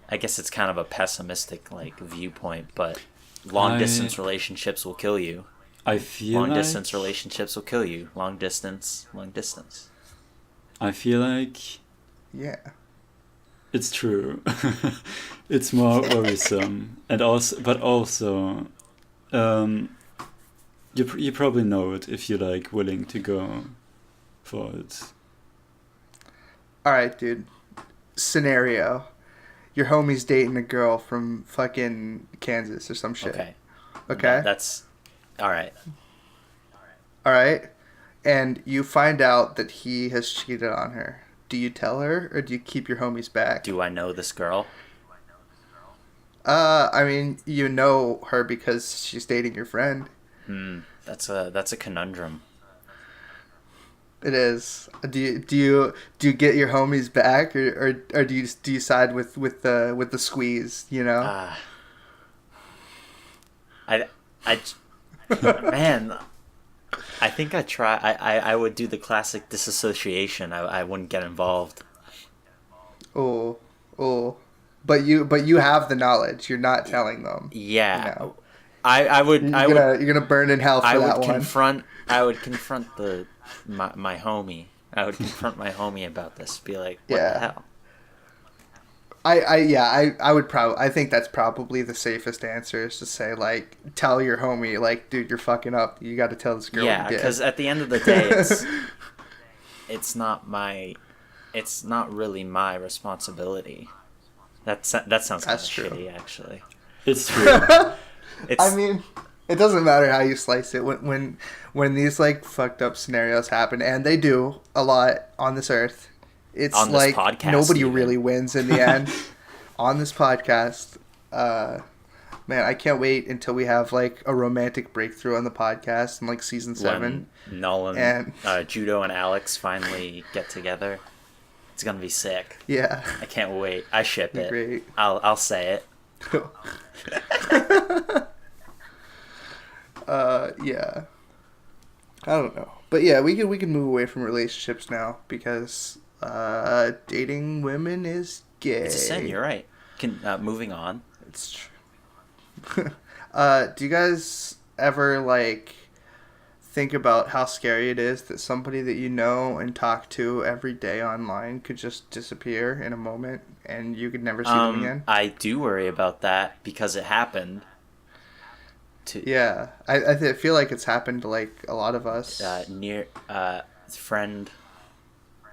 Speaker 3: I guess it's kind of a pessimistic like viewpoint, but long distance relationships will kill you.
Speaker 2: I feel
Speaker 3: Long
Speaker 2: like
Speaker 3: distance relationships will kill you. Long distance.
Speaker 2: I feel like
Speaker 1: Yeah.
Speaker 2: it's true. It's more worrisome, and also, you probably know it if you're like willing to go for it.
Speaker 1: All right, dude. Scenario: your homie's dating a girl from fucking Kansas or some shit.
Speaker 3: Okay.
Speaker 1: Okay.
Speaker 3: That's all right.
Speaker 1: All right. And you find out that he has cheated on her. Do you tell her or do you keep your homies back?
Speaker 3: Do I know this girl?
Speaker 1: I mean, you know her because she's dating your friend.
Speaker 3: That's a conundrum.
Speaker 1: It is. Do you get your homies back or do you side with the squeeze? You know.
Speaker 3: I man, I think I try. I would do the classic disassociation. I wouldn't get involved.
Speaker 1: Oh. But you have the knowledge. You're not telling them.
Speaker 3: Yeah.
Speaker 1: You know?
Speaker 3: I would.
Speaker 1: You're gonna burn in hell for that one.
Speaker 3: I would confront my homie. I would confront my homie about this. Be like, what the hell?
Speaker 1: I would probably. I think that's probably the safest answer is to say like, tell your homie like, dude, you're fucking up. You got to tell this girl.
Speaker 3: Yeah, because at the end of the day, it's not really my responsibility. That sounds kind of shitty, actually.
Speaker 2: It's true.
Speaker 1: I mean, it doesn't matter how you slice it. When these like fucked up scenarios happen, and they do a lot on this earth, it's
Speaker 3: on
Speaker 1: like
Speaker 3: podcast,
Speaker 1: nobody
Speaker 3: even.
Speaker 1: really wins in the end. On this podcast, man, I can't wait until we have like a romantic breakthrough on the podcast in like season 7.
Speaker 3: When Null and Judo and Alex finally get together. It's gonna be sick.
Speaker 1: Yeah,
Speaker 3: I can't wait. I ship it.
Speaker 1: Great.
Speaker 3: I'll say it.
Speaker 1: Yeah. I don't know, but yeah, we can move away from relationships now because dating women is gay.
Speaker 3: It's a sin. You're right. Moving on.
Speaker 1: It's true. Do you guys ever like think about how scary it is that somebody that you know and talk to every day online could just disappear in a moment and you could never see them again?
Speaker 3: I do worry about that because it happened.
Speaker 1: Yeah, I feel like it's happened to like a lot of us.
Speaker 3: Friend.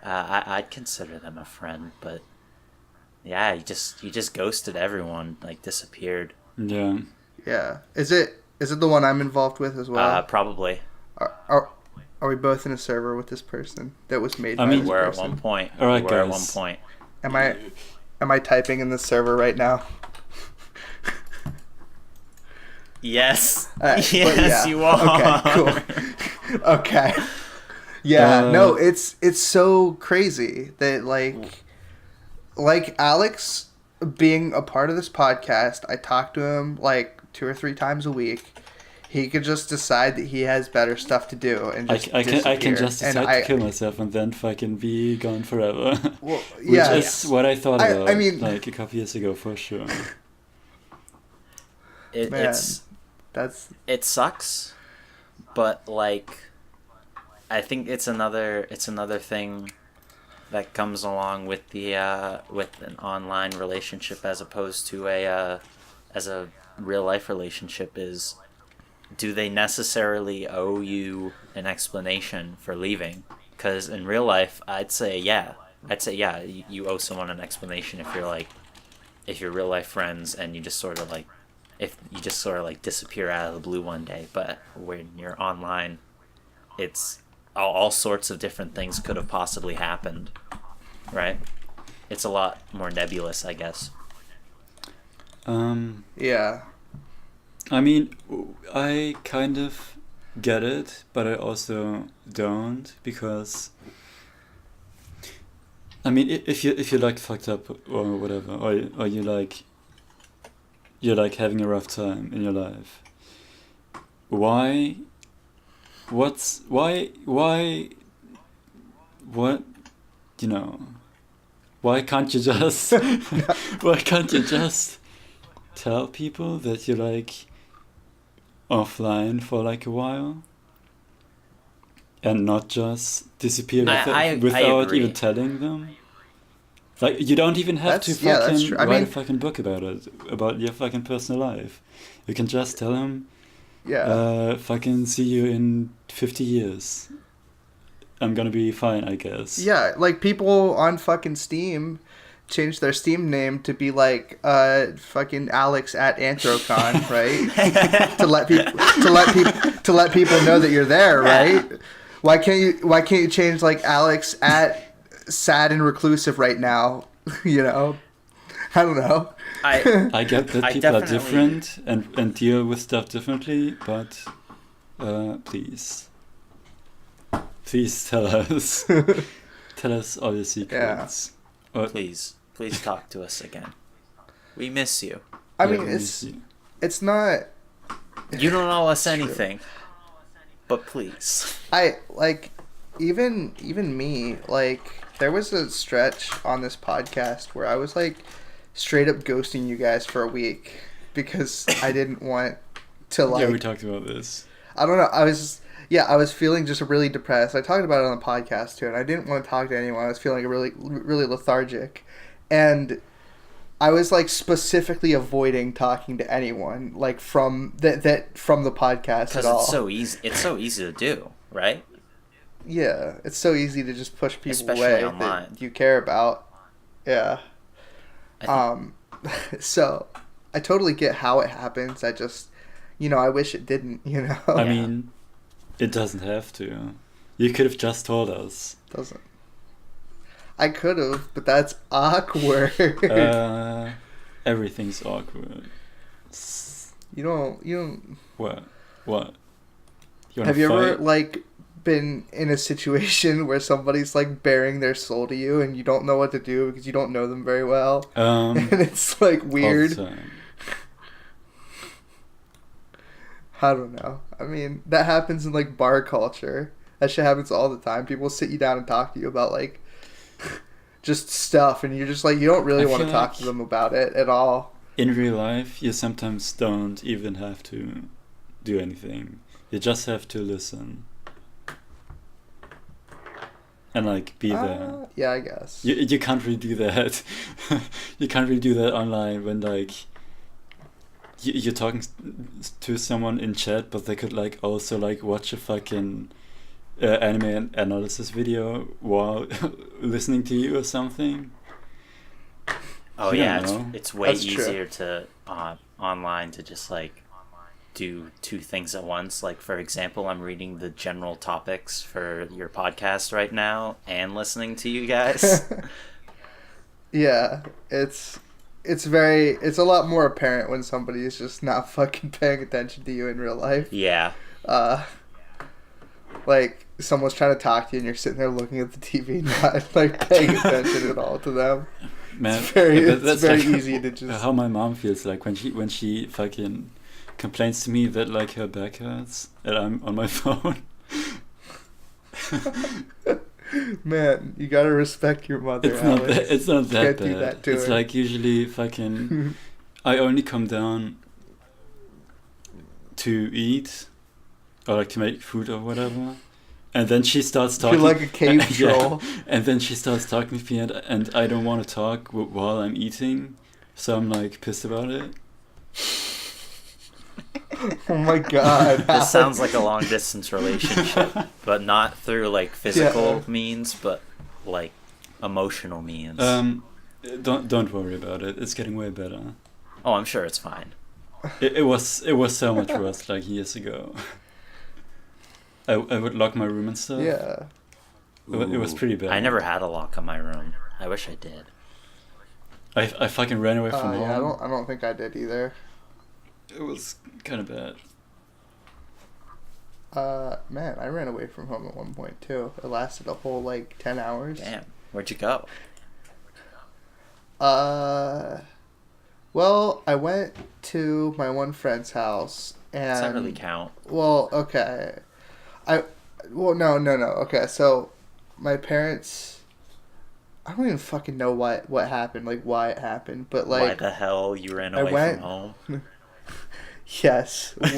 Speaker 3: I'd consider them a friend, but yeah, you just ghosted everyone, like disappeared.
Speaker 2: Yeah.
Speaker 1: Yeah. Is it the one I'm involved with as well?
Speaker 3: Probably.
Speaker 1: Are we both in a server with this person that was made?
Speaker 2: I mean,
Speaker 1: by this
Speaker 3: we're
Speaker 1: person?
Speaker 3: at one point.
Speaker 2: All right,
Speaker 3: we're
Speaker 2: guys.
Speaker 3: at one point.
Speaker 1: Am I typing in the server right now?
Speaker 3: Yes.
Speaker 1: Right,
Speaker 3: yes, you are.
Speaker 1: Okay, cool. Okay. Yeah, no, it's so crazy that like Alex being a part of this podcast, I talk to him like 2 or 3 times a week. He could just decide that he has better stuff to do and just
Speaker 2: I can just
Speaker 1: disappear.
Speaker 2: decide to kill myself and then fucking be gone forever.
Speaker 1: Well,
Speaker 2: Which
Speaker 1: yeah,
Speaker 2: is what I thought about
Speaker 1: I mean,
Speaker 2: like a couple years ago for sure.
Speaker 3: It sucks, but like I think it's another thing that comes along with the with an online relationship as opposed to a real life relationship is, do they necessarily owe you an explanation for leaving? Because in real life, I'd say yeah, you owe someone an explanation if you're real life friends and you just sort of like disappear out of the blue one day. But when you're online, it's all sorts of different things could have possibly happened, right? It's a lot more nebulous, I guess.
Speaker 1: Yeah.
Speaker 2: I mean, I kind of get it, but I also don't, because I mean, if you like fucked up or whatever, or you're like having a rough time in your life, what you know, why can't you just tell people that you're like offline for like a while and not just disappear without even telling them? Like, you don't even have to fucking write a fucking book about it, about your fucking personal life. You can just tell them, fucking see you in 50 years. I'm gonna be fine, I guess.
Speaker 1: Yeah, like people on fucking Steam change their Steam name to be like fucking Alex at Anthrocon, right? to let people know that you're there, right? Why can't you change like Alex at sad and reclusive right now? You know? I don't know.
Speaker 2: I get that people are different and deal with stuff differently, but please tell us. Tell us all your secrets.
Speaker 3: Yeah. Please talk to us again. We miss you.
Speaker 1: I mean, it's not...
Speaker 3: You don't owe us anything. But please.
Speaker 1: I, like, even me, like, there was a stretch on this podcast where I was, like, straight up ghosting you guys for a week because I didn't want to, like...
Speaker 2: Yeah, we talked about this.
Speaker 1: I don't know. I was feeling just really depressed. I talked about it on the podcast, too, and I didn't want to talk to anyone. I was feeling really, really lethargic. And I was, like, specifically avoiding talking to anyone, like, from the podcast at all.
Speaker 3: Because it's so easy to do, right?
Speaker 1: Yeah, it's so easy to just push people
Speaker 3: Especially
Speaker 1: away
Speaker 3: online.
Speaker 1: that you care about. Yeah. So, I totally get how it happens. I just, I wish it didn't,
Speaker 2: I mean, it doesn't have to. You could have just told us.
Speaker 1: Doesn't. I could have, but that's awkward.
Speaker 2: Everything's awkward.
Speaker 1: You don't.
Speaker 2: What?
Speaker 1: Have you ever, like, been in a situation where somebody's, like, bearing their soul to you and you don't know what to do because you don't know them very well? And it's, like, weird.
Speaker 2: All the time.
Speaker 1: I don't know. I mean, that happens in, like, bar culture. That shit happens all the time. People sit you down and talk to you about, like, just stuff, and you're just like, you don't really want to talk to them about it at all.
Speaker 2: In real life, you sometimes don't even have to do anything. You just have to listen. And, like, be there.
Speaker 1: Yeah, I guess.
Speaker 2: You can't really do that. You can't really do that online when, like, you're talking to someone in chat, but they could, like, also, like, watch a fucking anime analysis video while listening to you or something.
Speaker 3: Oh yeah, it's way easier to online to just like do two things at once. Like, for example, I'm reading the general topics for your podcast right now and listening to you guys.
Speaker 1: Yeah, it's a lot more apparent when somebody is just not fucking paying attention to you in real life.
Speaker 3: Yeah.
Speaker 1: Like, someone's trying to talk to you and you're sitting there looking at the TV, not, like, paying attention at all to them.
Speaker 2: Man,
Speaker 1: it's very
Speaker 2: like
Speaker 1: easy to just...
Speaker 2: How my mom feels like when she fucking complains to me that, like, her back hurts and I'm on my phone.
Speaker 1: Man, you gotta respect your mother, Alex.
Speaker 2: It's not that bad.
Speaker 1: Do that to
Speaker 2: it's
Speaker 1: her.
Speaker 2: like usually fucking... I only come down to eat or, like, to make food or whatever. And then she starts talking.
Speaker 1: You're like a cave troll.
Speaker 2: And then she starts talking to me, and I don't want to talk while I'm eating, so I'm, like, pissed about it.
Speaker 1: Oh my god.
Speaker 3: This sounds like a long distance relationship, but not through, like, physical means, but, like, emotional means.
Speaker 2: Don't worry about it. It's getting way better.
Speaker 3: Oh, I'm sure it's fine.
Speaker 2: It was so much worse, like, years ago. I would lock my room and stuff.
Speaker 1: Yeah.
Speaker 2: It was pretty bad.
Speaker 3: I never had a lock on my room. I wish I did.
Speaker 2: I fucking ran away from home.
Speaker 1: Yeah, I don't think I did either.
Speaker 2: It was kind of bad.
Speaker 1: Man, I ran away from home at one point too. It lasted a whole, like, 10 hours.
Speaker 3: Damn. Where'd you go?
Speaker 1: Well, I went to my one friend's house and...
Speaker 3: Does that really count?
Speaker 1: Well, okay. No. Okay, so my parents... I don't even fucking know what happened, like, why it happened, but, like...
Speaker 3: Why the hell you ran away from home?
Speaker 1: Yes. I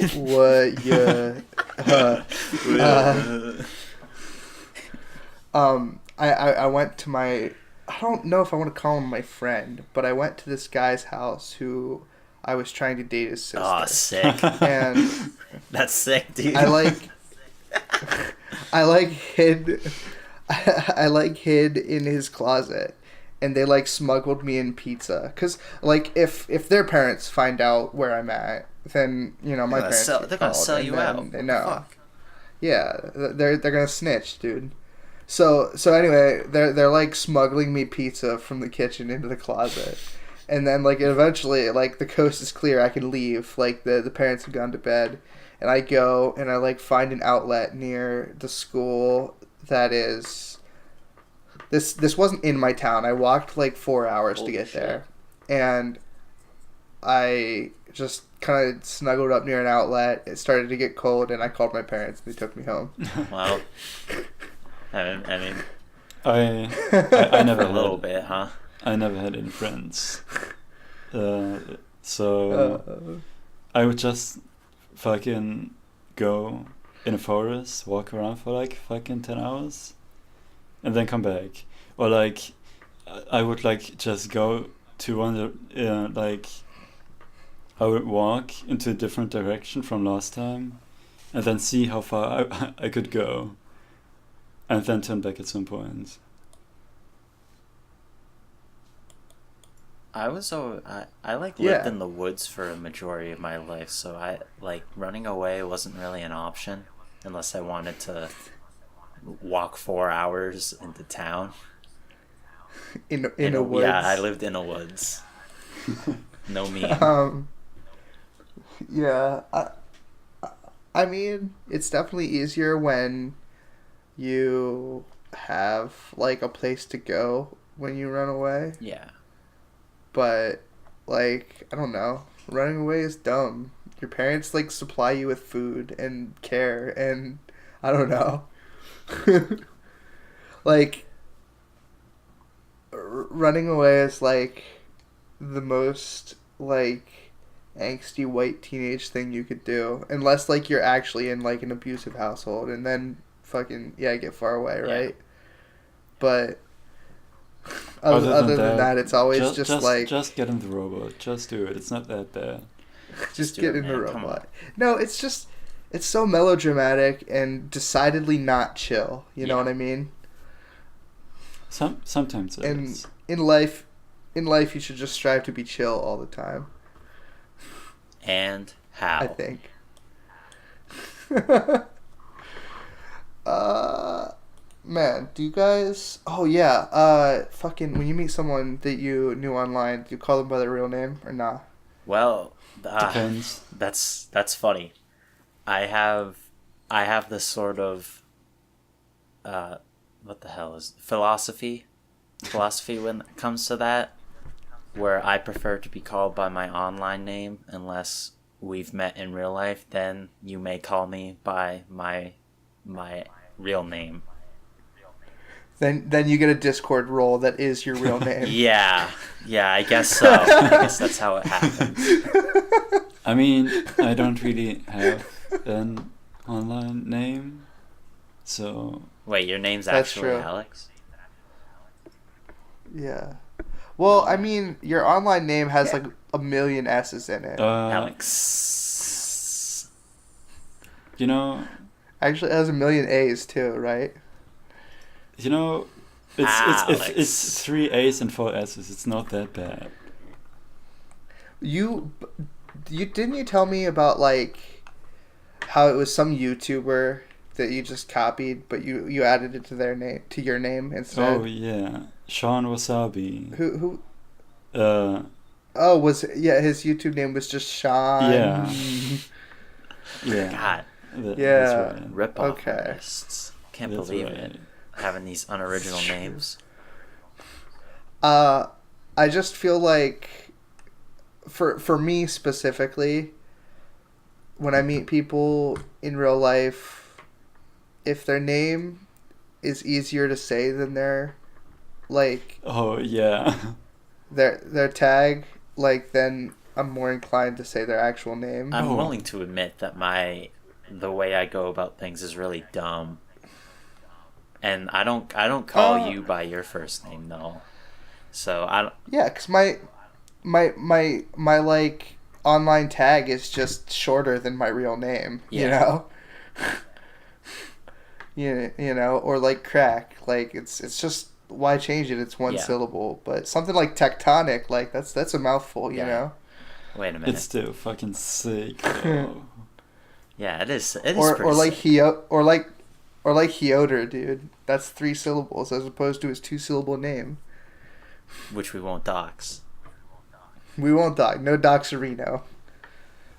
Speaker 1: went to my... I don't know if I want to call him my friend, but I went to this guy's house who I was trying to date his sister.
Speaker 3: Oh, sick.
Speaker 1: And
Speaker 3: that's sick, dude.
Speaker 1: I like hid I like hid in his closet, and they like smuggled me in pizza cuz like if their parents find out where I'm at, then my parents get
Speaker 3: they're gonna
Speaker 1: called,
Speaker 3: sell
Speaker 1: and
Speaker 3: you out.
Speaker 1: then they
Speaker 3: What the
Speaker 1: know.
Speaker 3: fuck?
Speaker 1: Yeah, they're going to snitch, dude. So anyway, they're like smuggling me pizza from the kitchen into the closet. And then like eventually like the coast is clear, I can leave. Like the parents have gone to bed, and I go and I like find an outlet near the school that is this wasn't in my town. I walked like 4 hours to get there. And I just kind of snuggled up near an outlet. It started to get cold, and I called my parents. They took me home.
Speaker 3: Well, I mean,
Speaker 2: I never
Speaker 3: a little bit, huh?
Speaker 2: I never had any friends, so I would just fucking go in a forest, walk around for like fucking 10 hours, and then come back. Or like I would like just go to one like I would walk into a different direction from last time, and then see how far I could go, and then turn back at some point.
Speaker 3: I lived in the woods for a majority of my life, so I like running away wasn't really an option unless I wanted to walk 4 hours into town.
Speaker 1: In a woods.
Speaker 3: Yeah, I lived in a woods. No meme.
Speaker 1: Yeah, I mean, it's definitely easier when you have like a place to go when you run away.
Speaker 3: Yeah.
Speaker 1: But like, I don't know, running away is dumb. Your parents like supply you with food and care, and I don't know. Like running away is like the most like angsty white teenage thing you could do, unless like you're actually in like an abusive household, and then fucking get far away, right? Yeah. But other than that, it's always just like
Speaker 2: get in the robot. Just do it. It's not that bad.
Speaker 1: Just get in the robot. No, it's so melodramatic and decidedly not chill. You know what I mean?
Speaker 2: Sometimes it is.
Speaker 1: In life, you should just strive to be chill all the time.
Speaker 3: And how?
Speaker 1: I think. Man, do you guys... Oh, yeah. Fucking, when you meet someone that you knew online, do you call them by their real name or nah?
Speaker 3: Well,
Speaker 2: depends.
Speaker 3: That's funny. I have this sort of... what the hell is... Philosophy when it comes to that, where I prefer to be called by my online name unless we've met in real life. Then you may call me by my real name.
Speaker 1: Then you get a Discord role that is your real name.
Speaker 3: Yeah, I guess so. I guess that's how it happens.
Speaker 2: I mean, I don't really have an online name, so...
Speaker 3: Wait, your name's
Speaker 1: That's
Speaker 3: actually
Speaker 1: true.
Speaker 3: Alex?
Speaker 1: Yeah. Well, I mean, your online name has like a million S's in it.
Speaker 3: Alex.
Speaker 2: You know...
Speaker 1: Actually, it has a million A's too, right?
Speaker 2: You know, it's 3 A's and 4 S's. It's not that bad.
Speaker 1: You didn't you tell me about like how it was some YouTuber that you just copied, but you added it to their name, to your name instead?
Speaker 2: Oh yeah, Shawn Wasabi.
Speaker 1: Who?
Speaker 2: Oh,
Speaker 1: his YouTube name was just Shawn.
Speaker 2: Yeah. Yeah.
Speaker 3: God.
Speaker 1: That's
Speaker 2: right.
Speaker 3: Rip off
Speaker 1: Okay.
Speaker 3: artists. Can't believe it. Having these unoriginal names.
Speaker 1: I just feel like, for me specifically, when I meet people in real life, if their name is easier to say than their, like...
Speaker 2: Oh, yeah.
Speaker 1: Their tag, like, then I'm more inclined to say their actual name.
Speaker 3: I'm willing to admit that the way I go about things is really dumb. And I don't call you by your first name, though. So I don't...
Speaker 1: Yeah, because my like online tag is just shorter than my real name. Yeah. You know. you know, or like crack. Like it's just why change it? It's one
Speaker 3: Yeah.
Speaker 1: syllable. But something like tectonic, like that's a mouthful, you
Speaker 3: Yeah.
Speaker 1: know.
Speaker 3: Wait a minute.
Speaker 2: It's still fucking sick. Though.
Speaker 3: Yeah, it is. It is
Speaker 1: Or
Speaker 3: pretty
Speaker 1: like
Speaker 3: sick.
Speaker 1: or like Heoder, dude. That's 3 syllables as opposed to his 2-syllable name.
Speaker 3: Which we won't dox.
Speaker 1: We won't doc. No doxerino.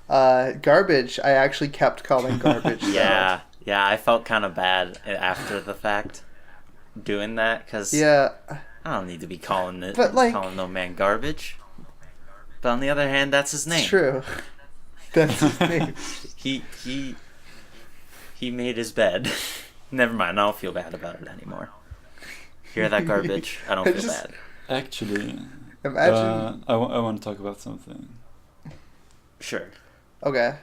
Speaker 1: Garbage. I actually kept calling garbage. so-
Speaker 3: Yeah, I felt kind of bad after the fact doing that because
Speaker 1: Yeah.
Speaker 3: I don't need to be calling it,
Speaker 1: But, like-
Speaker 3: calling no man garbage. But on the other hand, that's his name.
Speaker 1: It's true. That's his name.
Speaker 3: He made his bed. Never mind, I don't feel bad about it anymore. Hear that garbage? I don't
Speaker 1: I
Speaker 3: feel
Speaker 1: just-
Speaker 3: bad.
Speaker 1: Imagine.
Speaker 2: Actually, I want to talk about something.
Speaker 3: Sure.
Speaker 1: Okay.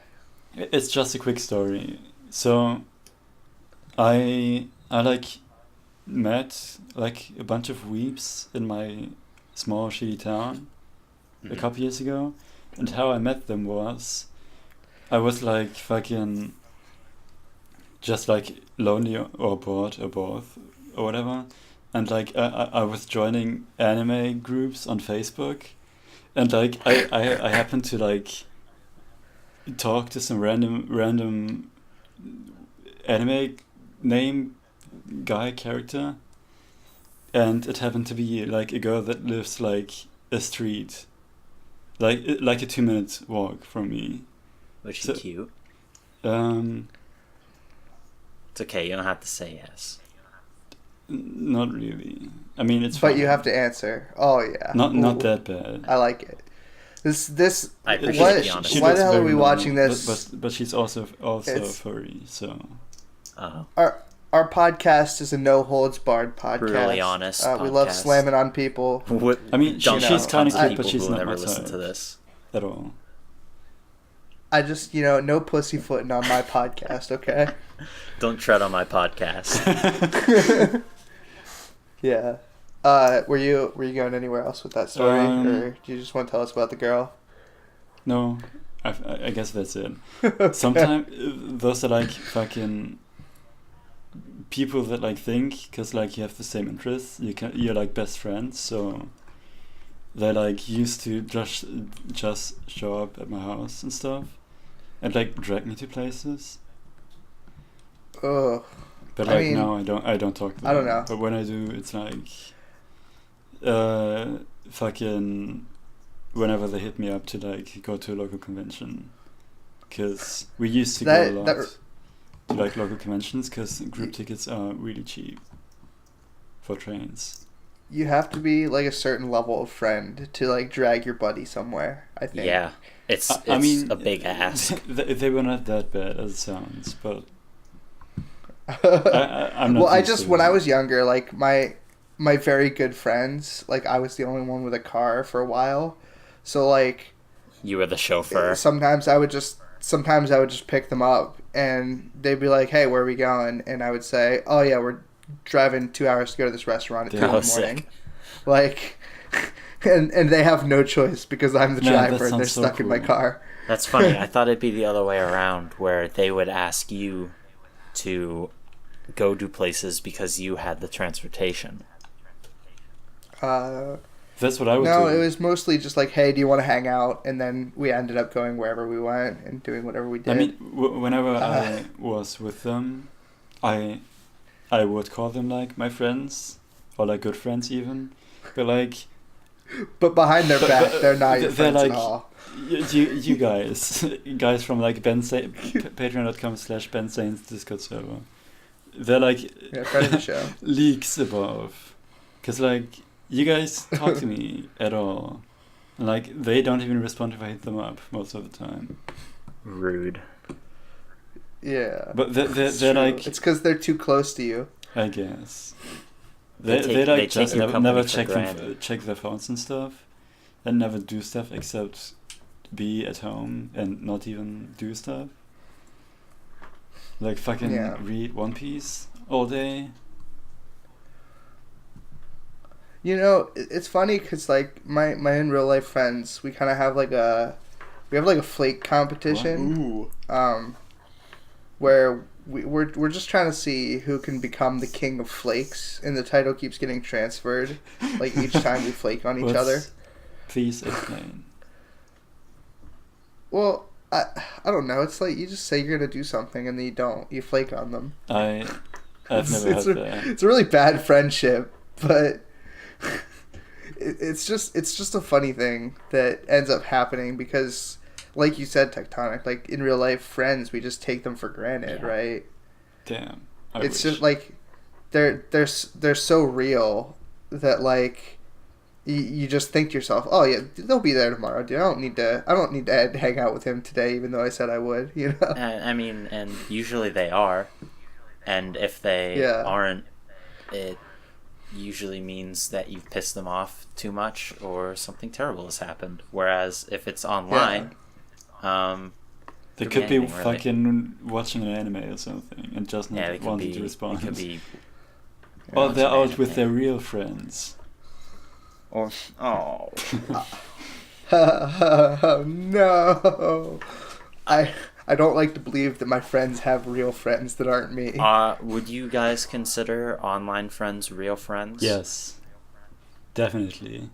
Speaker 2: It's just a quick story. So, I like met like a bunch of weeps in my small shitty town a couple years ago, and how I met them was, I was like fucking just like lonely or bored or both or whatever, and like I was joining anime groups on Facebook, and like I happened to like talk to some random anime name guy character, and it happened to be like a girl that lives like a street, like a 2-minute walk from me.
Speaker 3: Was she
Speaker 2: So-
Speaker 3: cute?
Speaker 2: Um,
Speaker 3: It's okay, you don't have to say yes.
Speaker 2: not really. I mean, it's
Speaker 1: But
Speaker 2: fine.
Speaker 1: you have to answer. Oh yeah.
Speaker 2: Not
Speaker 1: Ooh,
Speaker 2: that bad.
Speaker 1: I like it. This.
Speaker 3: I appreciate
Speaker 1: What?
Speaker 3: the honesty.
Speaker 2: She
Speaker 1: Why
Speaker 2: looks
Speaker 1: the hell are
Speaker 2: very
Speaker 1: we
Speaker 2: normal,
Speaker 1: watching this?
Speaker 2: But she's also
Speaker 1: It's-
Speaker 2: furry, so
Speaker 3: Oh,
Speaker 1: Our podcast is a no holds barred podcast.
Speaker 3: Brutally honest
Speaker 1: We love
Speaker 3: podcast.
Speaker 1: slamming on people.
Speaker 3: what?
Speaker 2: I mean,
Speaker 3: Dumb
Speaker 2: she's
Speaker 3: tons
Speaker 2: kinda
Speaker 3: of
Speaker 2: cute, but
Speaker 3: people
Speaker 2: she's
Speaker 3: who will
Speaker 2: not
Speaker 3: never
Speaker 2: my
Speaker 3: listen
Speaker 2: type.
Speaker 3: to this.
Speaker 2: at all.
Speaker 1: I just, no pussyfooting on my podcast, okay?
Speaker 3: Don't tread on my podcast.
Speaker 1: Yeah. Were you going anywhere else with that story, or do you just want to tell us about the girl?
Speaker 2: No, I guess that's it.
Speaker 1: Okay.
Speaker 2: Sometimes those are like fucking people that like think, because like you have the same interests, you're like best friends, so they like used to just show up at my house and stuff, and like drag me to places.
Speaker 1: Ugh.
Speaker 2: But
Speaker 1: I
Speaker 2: like
Speaker 1: mean,
Speaker 2: now I don't talk to them.
Speaker 1: I don't know.
Speaker 2: But when I do, it's like fucking whenever they hit me up to like go to a local convention, because we used to go a lot to like local conventions because group tickets are really cheap for trains.
Speaker 1: You have to be like a certain level of friend to like drag your buddy somewhere, I think.
Speaker 3: Yeah, it's
Speaker 2: I mean,
Speaker 3: a big ask.
Speaker 2: They were not that bad as it sounds, but I'm not.
Speaker 1: Well, I
Speaker 2: used
Speaker 1: just
Speaker 2: to
Speaker 1: when
Speaker 2: it.
Speaker 1: I was younger, like my very good friends, like I was the only one with a car for a while, so like
Speaker 3: You were the chauffeur.
Speaker 1: sometimes I would just pick them up, and they'd be like, "Hey, where are we going?" And I would say, "Oh yeah, we're driving 2 hours to go to this restaurant at 2 in the
Speaker 3: Oh, sick.
Speaker 1: morning." Like, and they have no choice because I'm the
Speaker 2: Man, that
Speaker 1: driver and they're
Speaker 2: sounds so
Speaker 1: stuck in my
Speaker 2: cool.
Speaker 1: car.
Speaker 3: That's funny. I thought it'd be the other way around, where they would ask you to go do places because you had the transportation.
Speaker 2: That's what I would
Speaker 1: No,
Speaker 2: do.
Speaker 1: it was mostly just like, "Hey, do you want to hang out?" And then we ended up going wherever we went and doing whatever we did.
Speaker 2: I mean, whenever I was with them, I would call them like my friends or like good friends even, but like
Speaker 1: but behind their back, they're not your
Speaker 2: they're
Speaker 1: friends at
Speaker 2: like-
Speaker 1: all.
Speaker 2: you guys from like patreon.com/Ben Saints Discord server, they're like
Speaker 1: Yeah, friend of the show.
Speaker 2: leagues above, because like you guys talk to me at all, and like they don't even respond if I hit them up most of the time.
Speaker 3: Rude.
Speaker 1: Yeah.
Speaker 2: But they're
Speaker 1: It's true.
Speaker 2: like,
Speaker 1: It's because they're too close to you.
Speaker 2: I guess.
Speaker 3: They
Speaker 2: They
Speaker 3: take-
Speaker 2: like
Speaker 3: they take
Speaker 2: just
Speaker 3: your
Speaker 2: never
Speaker 3: company for granted.
Speaker 2: check their phones and stuff, and never do stuff except be at home and not even do stuff. Like fucking
Speaker 1: Yeah.
Speaker 2: read One Piece all day.
Speaker 1: It's funny because like my in real life friends, we kind of have like a flake competition.
Speaker 2: Ooh.
Speaker 1: Where we're just trying to see who can become the king of flakes, and the title keeps getting transferred, like each time we flake on each other.
Speaker 2: Please explain.
Speaker 1: Well, I don't know. It's like you just say you're gonna do something and then you don't. You flake on them.
Speaker 2: I've never had that.
Speaker 1: It's a really bad friendship, but it's just a funny thing that ends up happening because, like you said, Tectonic, like in real life, friends, we just take them for granted, right?
Speaker 2: Damn.
Speaker 1: It's just like they're so real that like you just think to yourself, oh yeah, they'll be there tomorrow, dude. I don't need to hang out with him today, even though I said I would, you know.
Speaker 3: I mean, and usually they are, and if they aren't, it usually means that you've pissed them off too much or something terrible has happened. Whereas if it's online,
Speaker 2: they could be fucking watching an anime or something and just not wanting to respond.
Speaker 3: It could be.
Speaker 2: Or they're out with their real friends.
Speaker 3: Or
Speaker 1: no, I don't like to believe that my friends have real friends that aren't me.
Speaker 3: Would you guys consider online friends real friends?
Speaker 2: Yes, definitely.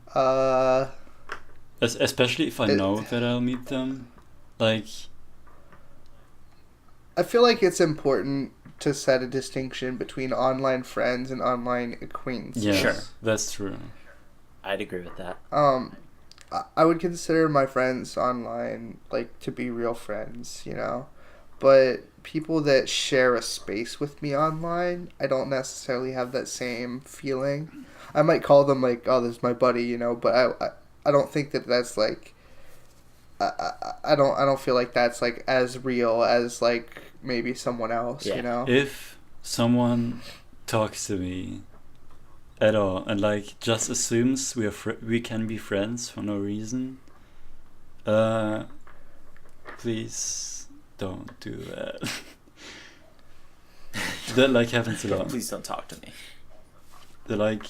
Speaker 2: Especially if I know that I'll meet them. Like,
Speaker 1: I feel like it's important to set a distinction between online friends and online acquaintances.
Speaker 2: Yes,
Speaker 3: sure,
Speaker 2: that's true.
Speaker 3: I'd agree with that.
Speaker 1: I would consider my friends online like to be real friends, you know, but people that share a space with me online, I don't necessarily have that same feeling. I might call them like, oh, this is my buddy, you know, but I don't think that that's like. I don't feel like that's like as real as like maybe someone else, you know.
Speaker 2: If someone talks to me at all and like just assumes we can be friends for no reason, please don't do that. That like happens a lot.
Speaker 3: Please don't talk to me.
Speaker 2: They're like,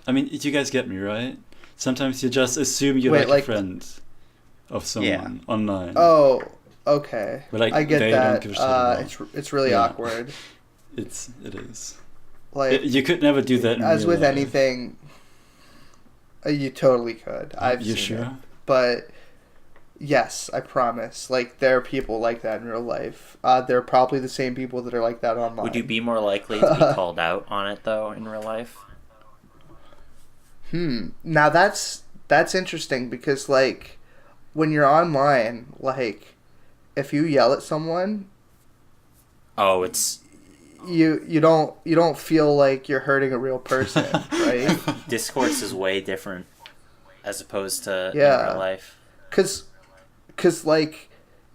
Speaker 2: I mean, you guys get me, right? Sometimes you just assume you're like a friend of someone online.
Speaker 1: Oh, okay.
Speaker 2: But like,
Speaker 1: I get that.
Speaker 2: Don't give a shit
Speaker 1: it's really awkward.
Speaker 2: It is.
Speaker 1: Like,
Speaker 2: you could never do that in
Speaker 1: as
Speaker 2: real
Speaker 1: with
Speaker 2: life.
Speaker 1: anything. You totally could. I've
Speaker 2: you
Speaker 1: seen
Speaker 2: sure?
Speaker 1: it. But yes, I promise. Like, there are people like that in real life. They're probably the same people that are like that online.
Speaker 3: Would you be more likely to be called out on it though in real life?
Speaker 1: Now that's interesting because like when you're online, like if you yell at someone,
Speaker 3: it's
Speaker 1: you don't feel like you're hurting a real person, right?
Speaker 3: Discourse is way different as opposed to in real life.
Speaker 1: Cause like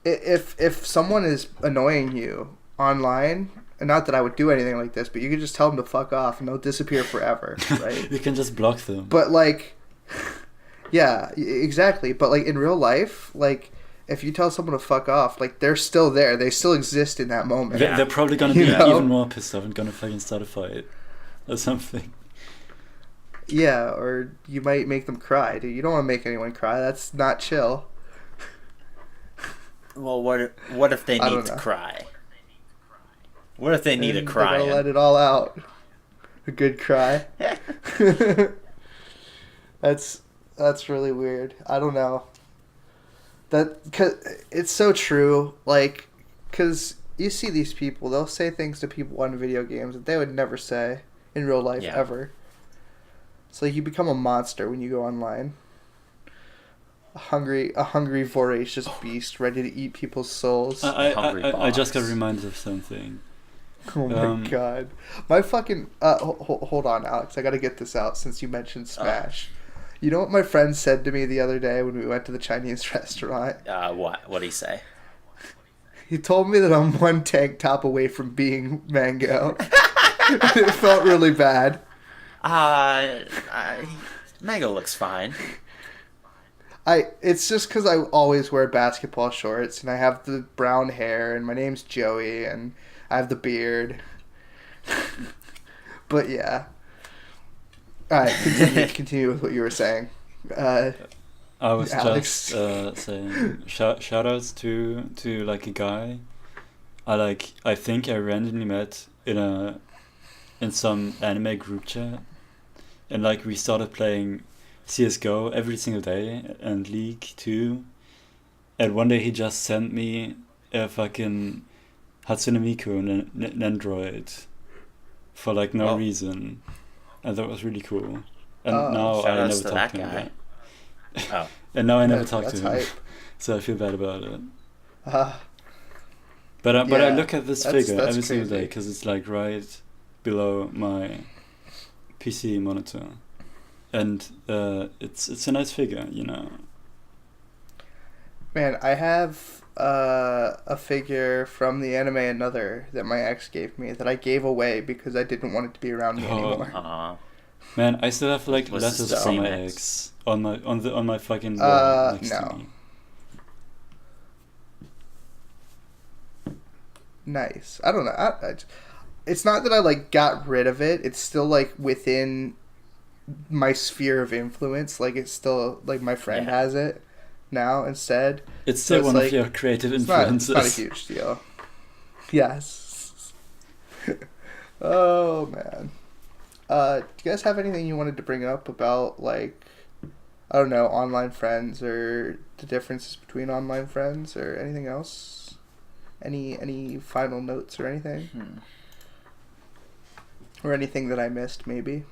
Speaker 1: if someone is annoying you online, and not that I would do anything like this, but you could just tell them to fuck off and they'll disappear forever, right?
Speaker 2: You can just block them.
Speaker 1: But like, yeah, exactly. But like in real life, like if you tell someone to fuck off, like they're still there. They still exist in that moment.
Speaker 2: They're probably gonna be even more pissed off and gonna fucking start a fight or something.
Speaker 1: Yeah, or you might make them cry. Dude, you don't want to make anyone cry. That's not chill.
Speaker 3: Well, what if they need to cry? What if they need a cry?
Speaker 1: They gotta let it all out. A good cry. That's really weird. I don't know. Cause it's so true. Like, cause you see these people, they'll say things to people on video games that they would never say in real life ever. So you become a monster when you go online. A hungry, voracious beast ready to eat people's souls.
Speaker 2: I just got reminded of something.
Speaker 1: Oh my god. My fucking... hold on, Alex. I gotta get this out since you mentioned Smash. You know what my friend said to me the other day when we went to the Chinese restaurant?
Speaker 3: What? What'd he say?
Speaker 1: He told me that I'm one tank top away from being Mango. It felt really bad.
Speaker 3: Mango looks fine.
Speaker 1: It's just because I always wear basketball shorts and I have the brown hair and my name's Joey and I have the beard. But yeah. Alright, continue with what you were saying.
Speaker 2: I was
Speaker 1: Alex.
Speaker 2: just saying shout outs to like a guy I think I randomly met in some anime group chat, and like we started playing CS:GO every single day and League too. And one day he just sent me a fucking Hatsune Miku and an android for like no reason, and that was really cool. And now I never talk to him again.
Speaker 3: Oh.
Speaker 2: And now I never talk to him,
Speaker 1: hype.
Speaker 2: so I feel bad about it. But I look at this figure every single day because it's like right below my PC monitor, and it's a nice figure, you know.
Speaker 1: Man, I have a figure from the anime Another that my ex gave me that I gave away because I didn't want it to be around me anymore.
Speaker 2: Man, I still have like letters from my ex on my fucking wall next to me.
Speaker 1: Nice. I don't know. It's not that I like got rid of it. It's still like within my sphere of influence. Like it's still like my friend has it now instead.
Speaker 2: It's still one of your creative influences.
Speaker 1: It's not a huge deal. Yes. Oh man. Do you guys have anything you wanted to bring up about like, I don't know, online friends or the differences between online friends or anything else? Any final notes or anything? Or anything that I missed, maybe?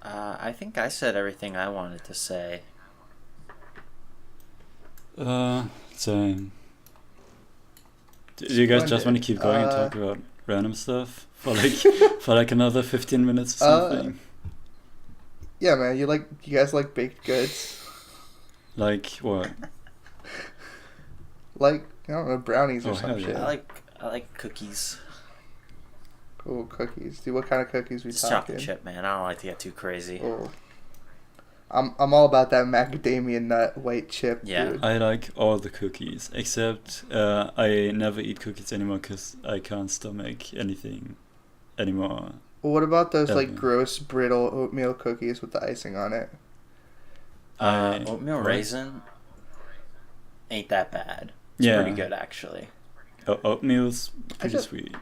Speaker 3: I think I said everything I wanted to say.
Speaker 2: Same. Do you guys just want to keep going and talk about random stuff for like another 15 minutes or something?
Speaker 1: Yeah, man. You guys like baked goods?
Speaker 2: Like what?
Speaker 1: Like, I don't know, brownies or some shit.
Speaker 3: I like cookies.
Speaker 1: Cool, cookies. Dude, what kind of cookies we
Speaker 3: It's
Speaker 1: talking?
Speaker 3: chocolate chip, man. I don't like to get too crazy.
Speaker 1: Oh. I'm all about that macadamia nut white chip, dude.
Speaker 2: I like all the cookies, except I never eat cookies anymore because I can't stomach anything anymore.
Speaker 1: Well, what about those like gross brittle oatmeal cookies with the icing on it?
Speaker 3: Oatmeal raisin ain't that bad. It's pretty good, actually.
Speaker 2: Oatmeal's pretty sweet.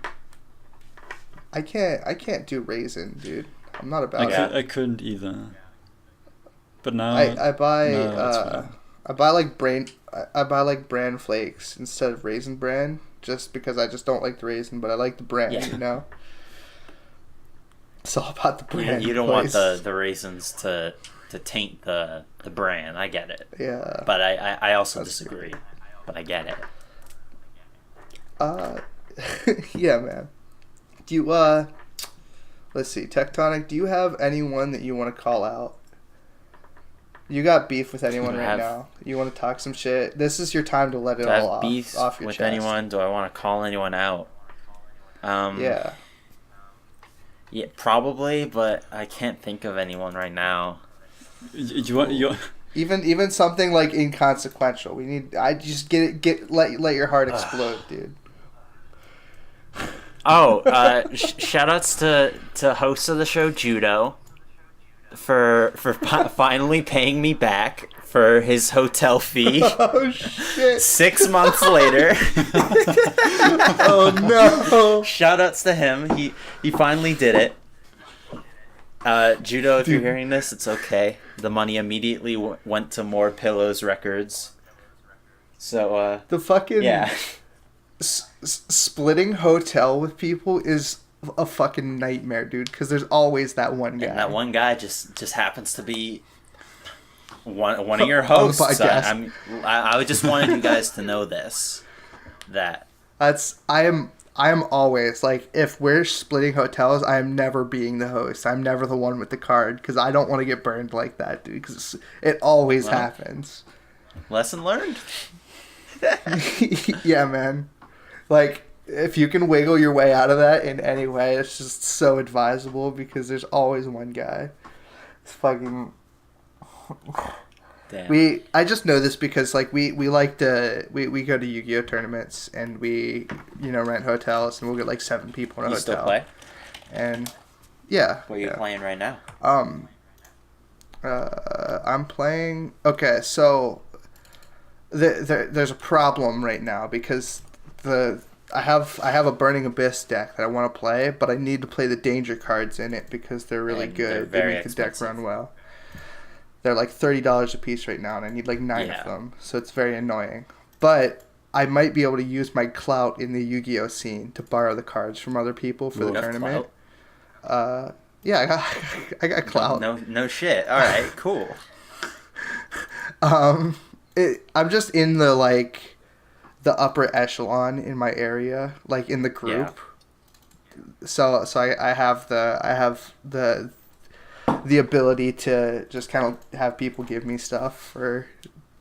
Speaker 1: I can't do raisin, dude. I'm not about it.
Speaker 2: I couldn't either. But now
Speaker 1: I buy like bran flakes instead of Raisin Bran, just because I just don't like the raisin, but I like the bran, you know. It's all about the brand.
Speaker 3: You don't want the raisins to taint the brand. I get it.
Speaker 1: Yeah.
Speaker 3: But I also disagree. But I get
Speaker 1: it. Yeah, man. Do you let's see, Tectonic, do you have anyone that you want to call out? You got beef with anyone right now? You want to talk some shit? This is your time to let it all off.
Speaker 3: Beef
Speaker 1: off your
Speaker 3: with
Speaker 1: chest.
Speaker 3: anyone? Do I want to call anyone out?
Speaker 1: Yeah.
Speaker 3: Yeah, probably, but I can't think of anyone right now.
Speaker 1: Even something like inconsequential. I just let your heart explode, dude.
Speaker 3: Oh, shoutouts to host of the show Judo for finally paying me back for his hotel fee.
Speaker 1: Oh shit!
Speaker 3: 6 months later.
Speaker 1: Oh no!
Speaker 3: Shoutouts to him. He finally did it. Judo, if you're hearing this, it's okay. The money immediately went to More Pillows Records. So
Speaker 1: the fucking splitting hotel with people is a fucking nightmare, dude. Because there's always that one guy.
Speaker 3: And that one guy just happens to be one of your hosts. I just wanted you guys to know this. I am always like, if we're splitting hotels, I am never being the host. I'm never the one with the card because I don't want to get burned like that, dude. Because it always happens. Lesson learned.
Speaker 1: Yeah, man. Like, if you can wiggle your way out of that in any way, it's just so advisable because there's always one guy. It's fucking.
Speaker 3: Damn.
Speaker 1: I just know this because like we like to we go to Yu-Gi-Oh tournaments and we rent hotels and we'll get like 7 people in a hotel.
Speaker 3: You still play?
Speaker 1: And yeah.
Speaker 3: What are you playing right now?
Speaker 1: I'm playing. Okay, so there's a problem right now because the I have a Burning Abyss deck that I want to play, but I need to play the danger cards in it because they're really
Speaker 3: And
Speaker 1: good.
Speaker 3: they're
Speaker 1: They
Speaker 3: very
Speaker 1: make the deck
Speaker 3: expensive.
Speaker 1: run well. They're like $30 a piece right now, and I need like 9
Speaker 3: Yeah.
Speaker 1: of them, so it's very annoying. But I might be able to use my clout in the Yu-Gi-Oh scene to borrow the cards from other people for
Speaker 2: Whoa.
Speaker 1: the
Speaker 3: You have
Speaker 1: tournament.
Speaker 3: clout?
Speaker 1: Yeah, I got clout.
Speaker 3: No shit. All right, cool.
Speaker 1: I'm just in the like the upper echelon in my area, like in the group. So I have the ability to just kind of have people give me stuff for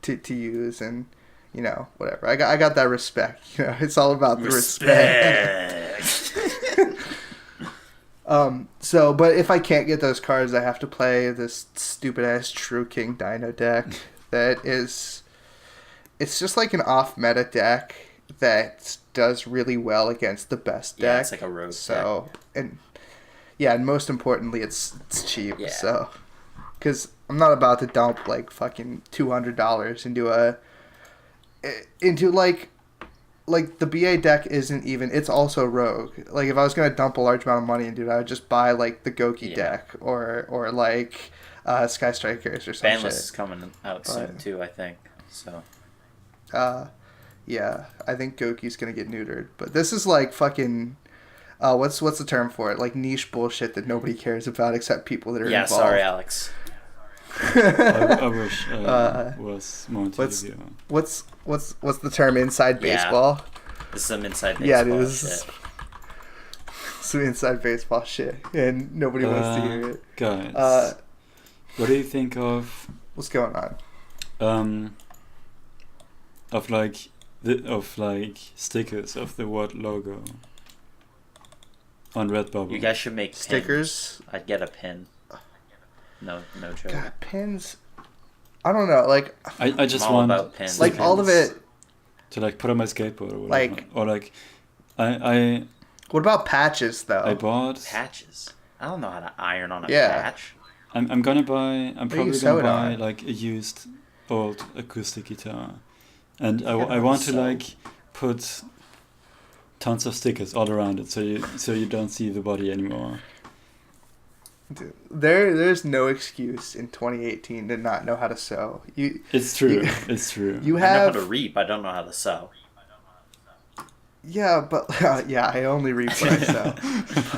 Speaker 1: to use, and you know, whatever. I got that respect. You know, it's all about the respect. So, but if I can't get those cards, I have to play this stupid ass True King Dino deck that is, it's just like an off meta deck that does really well against the best deck.
Speaker 3: Yeah, it's like a rogue
Speaker 1: deck. And yeah, and most importantly, it's cheap.
Speaker 3: Yeah.
Speaker 1: So, because I'm not about to dump like fucking $200 into like the BA deck isn't even, it's also rogue. Like if I was gonna dump a large amount of money into it, I would just buy like the Goki deck or like Sky Strikers or some
Speaker 3: Banless
Speaker 1: shit.
Speaker 3: is coming out soon too, I think. So
Speaker 1: yeah, I think Goki's gonna get neutered. But this is like fucking what's the term for it? Like niche bullshit that nobody cares about except people that are involved.
Speaker 3: Sorry, Alex.
Speaker 2: I wish I was more into Yu-Gi-Oh.
Speaker 1: What's the term? Inside baseball?
Speaker 3: This is some inside
Speaker 1: Yeah,
Speaker 3: baseball
Speaker 1: this is
Speaker 3: shit.
Speaker 1: some inside baseball shit, and nobody wants to hear it.
Speaker 2: Guys, what do you think of
Speaker 1: What's going on?
Speaker 2: of like stickers of the WHAWWT logo on Redbubble?
Speaker 3: You guys should make pins.
Speaker 1: Stickers?
Speaker 3: I'd get a pin. No joke.
Speaker 1: God, pins. I don't know. Like
Speaker 2: I just
Speaker 3: I'm all
Speaker 2: want
Speaker 3: about pins.
Speaker 1: like all of it.
Speaker 2: to like put on my skateboard or whatever.
Speaker 1: Like-
Speaker 2: or like I
Speaker 1: What about patches though?
Speaker 2: I bought.
Speaker 3: Patches. I don't know how to iron on a
Speaker 1: Yeah.
Speaker 3: patch.
Speaker 2: I'm gonna buy. I'm
Speaker 1: you
Speaker 2: probably
Speaker 1: sew
Speaker 2: gonna
Speaker 1: it
Speaker 2: buy
Speaker 1: on?
Speaker 2: like a used old acoustic guitar, and I
Speaker 3: Yeah,
Speaker 2: want to
Speaker 3: sew.
Speaker 2: like put tons of stickers all around it, so you don't see the body anymore.
Speaker 1: Dude, there's no excuse in 2018 to not know how to sew.
Speaker 2: It's true.
Speaker 1: You-
Speaker 2: It's true.
Speaker 1: You
Speaker 3: I know how
Speaker 1: have
Speaker 3: to reap. I don't know how to sew.
Speaker 1: yeah, but yeah, I only read what I sew.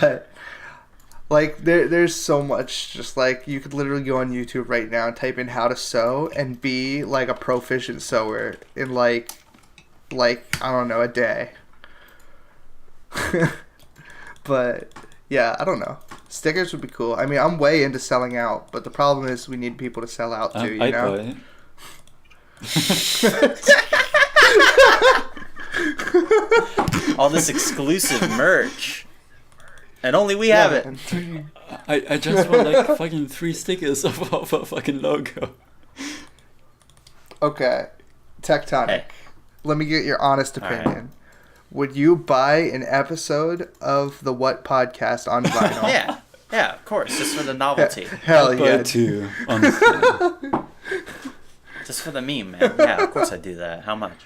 Speaker 1: But like there's so much. Just like you could literally go on YouTube right now and type in how to sew and be like a proficient sewer in like I don't know, a day. But yeah, I don't know. Stickers would be cool. I mean, I'm way into selling out, but the problem is we need people to sell out too. You
Speaker 2: I'd
Speaker 1: know.
Speaker 2: buy it.
Speaker 3: All this exclusive merch. And only we have it.
Speaker 1: man.
Speaker 2: I just want like fucking 3 stickers of a fucking logo.
Speaker 1: Okay, Tectonic.
Speaker 3: Hey.
Speaker 1: Let me get your honest
Speaker 3: All right.
Speaker 1: opinion. Would you buy an episode of the WHAWWT podcast on vinyl?
Speaker 3: Yeah, of course. Just for the novelty.
Speaker 1: Hell
Speaker 2: I'd buy
Speaker 1: yeah.
Speaker 2: it too, honestly.
Speaker 3: Just for the meme, man. Yeah, of course I'd do that. How much?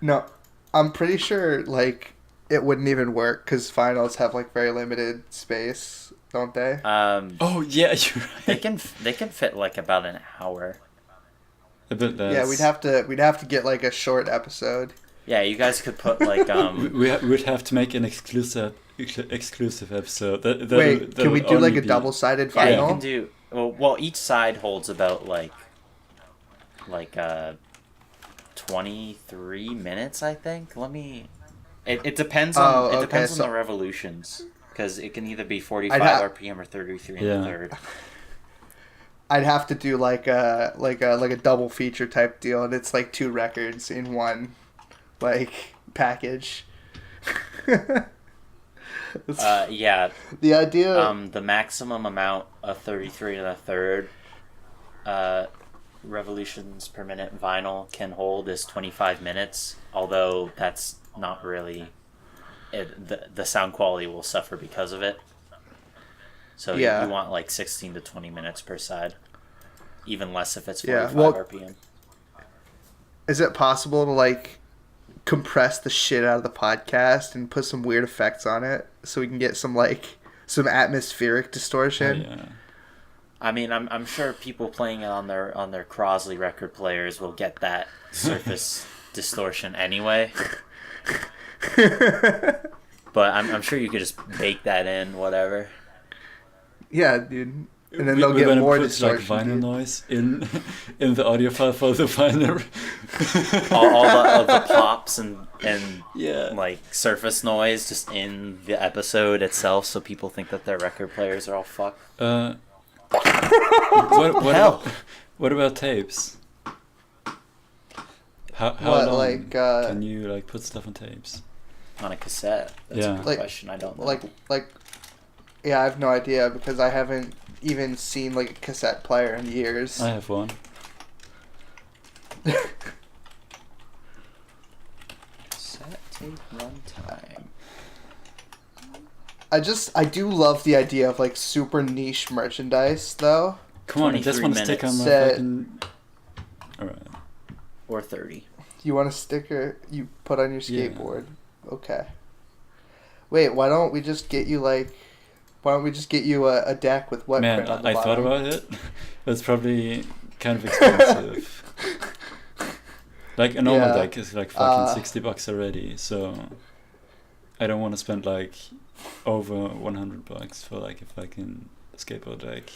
Speaker 1: No, I'm pretty sure like it wouldn't even work because vinyls have like very limited space, don't they?
Speaker 2: Oh yeah, you're
Speaker 3: They
Speaker 2: right.
Speaker 3: can fit like about an hour.
Speaker 2: A bit less.
Speaker 1: Yeah, we'd have to get like a short episode.
Speaker 3: Yeah, you guys could put like
Speaker 2: We'd have to make an exclusive episode.
Speaker 1: Wait, can we do like a
Speaker 2: be...
Speaker 1: double-sided
Speaker 3: yeah, you
Speaker 1: vinyl?
Speaker 3: can do well each side holds about like 23 minutes, I think. It depends on
Speaker 1: Oh, okay,
Speaker 3: depends on
Speaker 1: so-
Speaker 3: the revolutions because it can either be 45 RPM or 33 and
Speaker 2: Yeah.
Speaker 3: a third.
Speaker 1: I'd have to do like a double feature type deal, and it's like 2 records in one like package.
Speaker 3: Yeah,
Speaker 1: The idea.
Speaker 3: the maximum amount of 33 and a third revolutions per minute vinyl can hold is 25 minutes, although that's not really the sound quality will suffer because of it. So
Speaker 1: Yeah.
Speaker 3: you want like 16 to 20 minutes per side, even less if it's
Speaker 1: Yeah,
Speaker 3: 45
Speaker 1: well-
Speaker 3: RPM.
Speaker 1: Is it possible to like compress the shit out of the podcast and put some weird effects on it so we can get some atmospheric distortion.
Speaker 2: Yeah.
Speaker 3: I mean, I'm sure people playing it on their Crosley record players will get that surface distortion anyway. But I'm sure you could just bake that in, whatever.
Speaker 1: Yeah, dude. And then they'll get
Speaker 2: gonna
Speaker 1: more
Speaker 2: put,
Speaker 1: distortion.
Speaker 2: like vinyl noise in the audio file for the vinyl.
Speaker 3: all the pops and
Speaker 2: Yeah.
Speaker 3: like surface noise just in the episode itself, so people think that their record players are all fucked.
Speaker 2: What about tapes? How
Speaker 1: What,
Speaker 2: long
Speaker 1: like,
Speaker 2: can you like put stuff on tapes?
Speaker 3: On a cassette? That's
Speaker 2: Yeah.
Speaker 3: a good
Speaker 1: Like-
Speaker 3: question. I don't know.
Speaker 1: Yeah, I have no idea because I haven't even seen like a cassette player in years.
Speaker 2: I have one.
Speaker 3: Cassette tape runtime.
Speaker 1: I do love the idea of like super niche merchandise though.
Speaker 2: Come on, I just
Speaker 3: 23
Speaker 2: want to stick on my
Speaker 1: minutes.
Speaker 2: fucking. Alright.
Speaker 3: Or 30.
Speaker 1: You want a sticker you put on your
Speaker 2: Yeah.
Speaker 1: skateboard. Okay. Wait, why don't we just get you a deck with wet
Speaker 2: Man,
Speaker 1: print on the
Speaker 2: I thought
Speaker 1: bottom?
Speaker 2: about it. It's probably kind of expensive. Like a normal
Speaker 1: Yeah.
Speaker 2: deck is like fucking $60 already, so I don't want to spend like over $100 for like a fucking skateboard deck.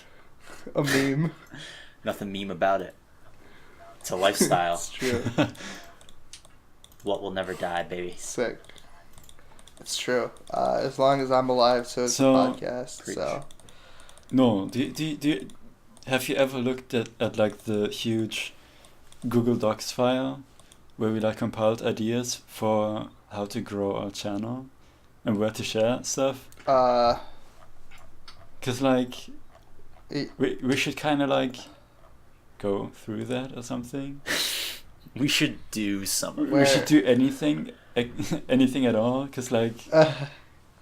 Speaker 1: A meme.
Speaker 3: Nothing meme about it. It's a lifestyle.
Speaker 1: It's true.
Speaker 3: What will never die, baby.
Speaker 1: Sick. It's true. As long as I'm alive, so it's
Speaker 2: So-
Speaker 1: a podcast.
Speaker 3: Preach.
Speaker 1: So
Speaker 2: No, do you have you ever looked at like the huge Google Docs file where we like compiled ideas for how to grow our channel and where to share stuff? Cause like
Speaker 1: it,
Speaker 2: we should kind of like go through that or something.
Speaker 3: We should do some of it.
Speaker 1: Where-
Speaker 2: We should do anything anything at all. Cause like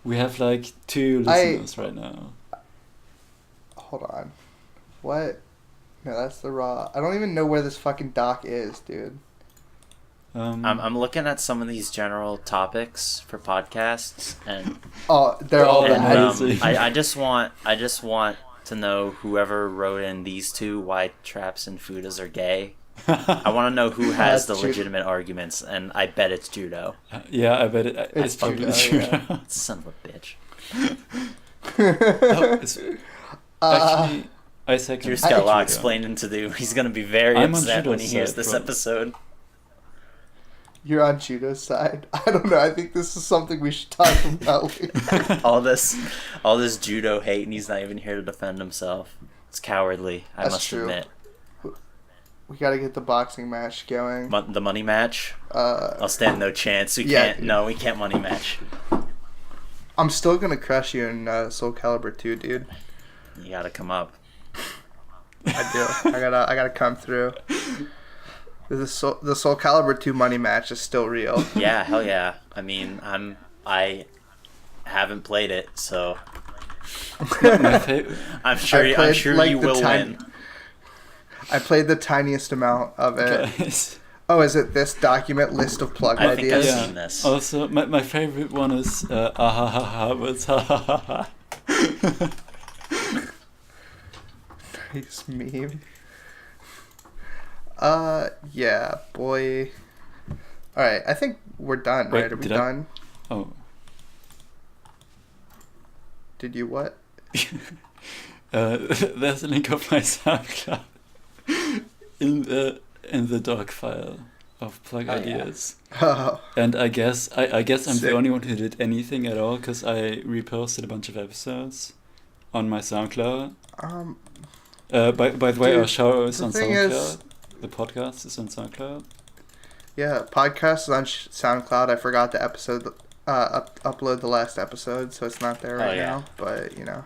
Speaker 2: we have like 2 listeners right now.
Speaker 1: hold on. What? No, that's the raw. I don't even know where this fucking doc is, dude.
Speaker 3: I'm looking at some of these general topics for podcasts, and
Speaker 1: Oh, they're all
Speaker 2: And,
Speaker 1: bad.
Speaker 2: amazing.
Speaker 3: I just want to know whoever wrote in these two why traps and fudas are gay. I want to know who has the
Speaker 1: That's true.
Speaker 3: legitimate arguments, and I bet it's Judo.
Speaker 2: Yeah, I bet it's
Speaker 1: It's
Speaker 2: probably
Speaker 1: Judo,
Speaker 2: true.
Speaker 1: yeah.
Speaker 3: Son of a bitch.
Speaker 2: Oh, it's, actually, I second.
Speaker 3: Drew's got a lot
Speaker 2: Judo.
Speaker 3: explaining to do. He's gonna be very
Speaker 2: I'm on
Speaker 3: upset when he
Speaker 2: Judo's
Speaker 3: hears
Speaker 2: side,
Speaker 3: this
Speaker 2: bro.
Speaker 3: episode.
Speaker 1: You're on Judo's side. I don't know. I think this is something we should talk about later.
Speaker 3: all this Judo hate, and he's not even here to defend himself. It's cowardly, I
Speaker 1: That's
Speaker 3: must
Speaker 1: true.
Speaker 3: admit.
Speaker 1: We gotta get the boxing match going.
Speaker 3: The money match?
Speaker 1: Uh,
Speaker 3: I'll stand no chance. We
Speaker 1: Yeah.
Speaker 3: can't. No, we can't money match.
Speaker 1: I'm still gonna crush you in Soul Calibur 2, dude.
Speaker 3: You gotta come up.
Speaker 1: I do. I gotta come through. The Soul Calibur 2 money match is still real.
Speaker 3: Yeah, hell yeah. I mean, I haven't played it, so
Speaker 2: My favorite.
Speaker 3: I'm sure.
Speaker 1: I
Speaker 3: I'm
Speaker 1: played,
Speaker 3: sure
Speaker 1: like,
Speaker 3: you
Speaker 1: the
Speaker 3: will
Speaker 1: tiny-
Speaker 3: win.
Speaker 1: I played the tiniest amount of it.
Speaker 2: Guys.
Speaker 1: Oh, is it this document list of plug
Speaker 3: I think I've
Speaker 1: ideas?
Speaker 3: seen this.
Speaker 2: Also, my favorite one is ha was ha ha ha ha.
Speaker 1: Nice meme. Yeah, boy. All right, I think we're done.
Speaker 2: Wait,
Speaker 1: Right? Are we
Speaker 2: did I-
Speaker 1: done?
Speaker 2: Oh.
Speaker 1: Did you what?
Speaker 2: There's a link of my SoundCloud in the doc file of plug
Speaker 3: Oh, yeah.
Speaker 2: ideas.
Speaker 1: Oh,
Speaker 2: And I guess I'm
Speaker 1: Sick.
Speaker 2: the only one who did anything at all because I reposted a bunch of episodes on my SoundCloud. By the way,
Speaker 1: Dude,
Speaker 2: our show is
Speaker 1: the
Speaker 2: on
Speaker 1: thing
Speaker 2: SoundCloud.
Speaker 1: is-
Speaker 2: The podcast is on SoundCloud.
Speaker 1: yeah. Podcast is on SoundCloud. I forgot to upload the last episode, so it's not there
Speaker 3: Oh,
Speaker 1: right
Speaker 3: yeah.
Speaker 1: now. But you know,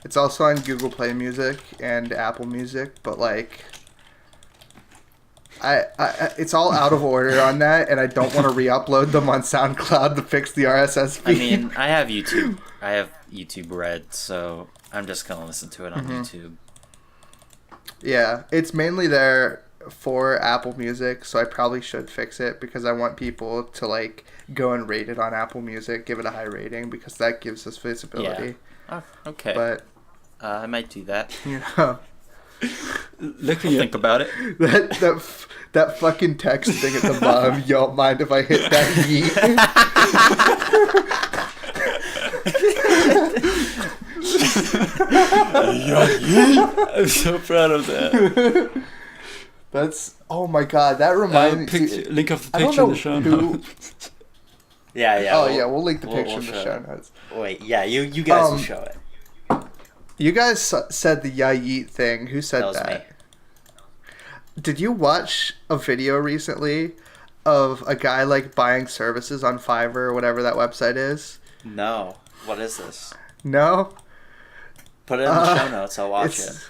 Speaker 1: it's also on Google Play Music and Apple Music. But like, I it's all out of order on that, and I don't want to re-upload them on SoundCloud to fix the RSS
Speaker 3: I
Speaker 1: feed.
Speaker 3: mean, I have YouTube. I have YouTube Red, so I'm just gonna listen to it on YouTube.
Speaker 1: Yeah, it's mainly there for Apple Music, so I probably should fix it because I want people to like go and rate it on Apple Music, give it a high rating because that gives us visibility.
Speaker 3: Yeah. Oh, okay.
Speaker 1: But
Speaker 3: I might do that.
Speaker 1: you know,
Speaker 3: Think about it.
Speaker 1: that fucking text thing at the bottom. Y'all mind if I hit that yeet?
Speaker 2: I'm so proud of that.
Speaker 1: That's oh my god. That reminds me.
Speaker 2: Link of the picture in the show notes.
Speaker 3: Yeah.
Speaker 1: Oh yeah, we'll link the picture in the show notes.
Speaker 3: Wait, yeah, you guys will show it.
Speaker 1: You guys said the yayeet thing. Who said
Speaker 3: That was
Speaker 1: that?
Speaker 3: me.
Speaker 1: Did you watch a video recently of a guy like buying services on Fiverr or whatever that website is?
Speaker 3: No. What is this?
Speaker 1: No?
Speaker 3: Put it in the show notes. I'll watch it.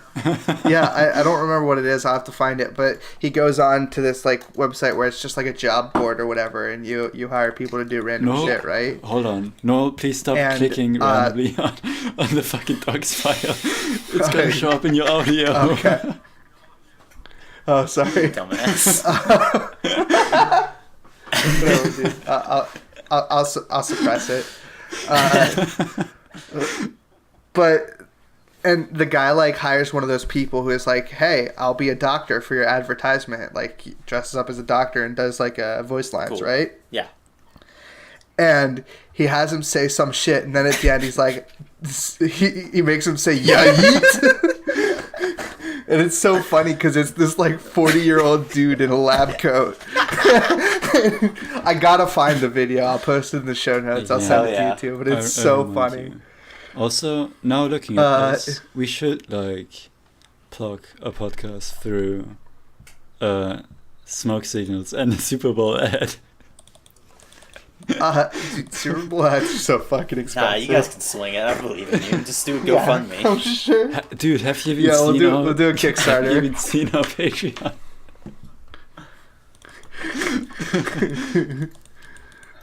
Speaker 1: Yeah, I don't remember what it is. I'll have to find it. But he goes on to this like website where it's just like a job board or whatever, and you hire people to do random shit, right?
Speaker 2: Hold on. No, please stop clicking randomly on the fucking docs file. It's going to show up in your audio.
Speaker 1: Okay. Oh, sorry.
Speaker 3: Dumbass.
Speaker 1: Whatever, dude. I'll suppress it. But and the guy like hires one of those people who is like, "Hey, I'll be a doctor for your advertisement." Like he dresses up as a doctor and does like voice lines,
Speaker 3: Cool.
Speaker 1: right?
Speaker 3: Yeah.
Speaker 1: And he has him say some shit, and then at the end he's like, he makes him say yayeet. And it's so funny because it's this like 40-year-old dude in a lab coat. I gotta find the video. I'll post it in the show notes. I'll send it to you too. But it's so funny.
Speaker 2: Also, now looking at this, we should like plug a podcast through smoke signals and the Super Bowl ad.
Speaker 1: Dude, Super Bowl ads are so fucking expensive.
Speaker 3: Nah, you guys can swing it. I believe in you. Just do a GoFundMe.
Speaker 1: I'm sure.
Speaker 2: Dude, have you even
Speaker 1: Yeah,
Speaker 2: seen
Speaker 1: we'll do a Kickstarter.
Speaker 2: Have you even seen our Patreon?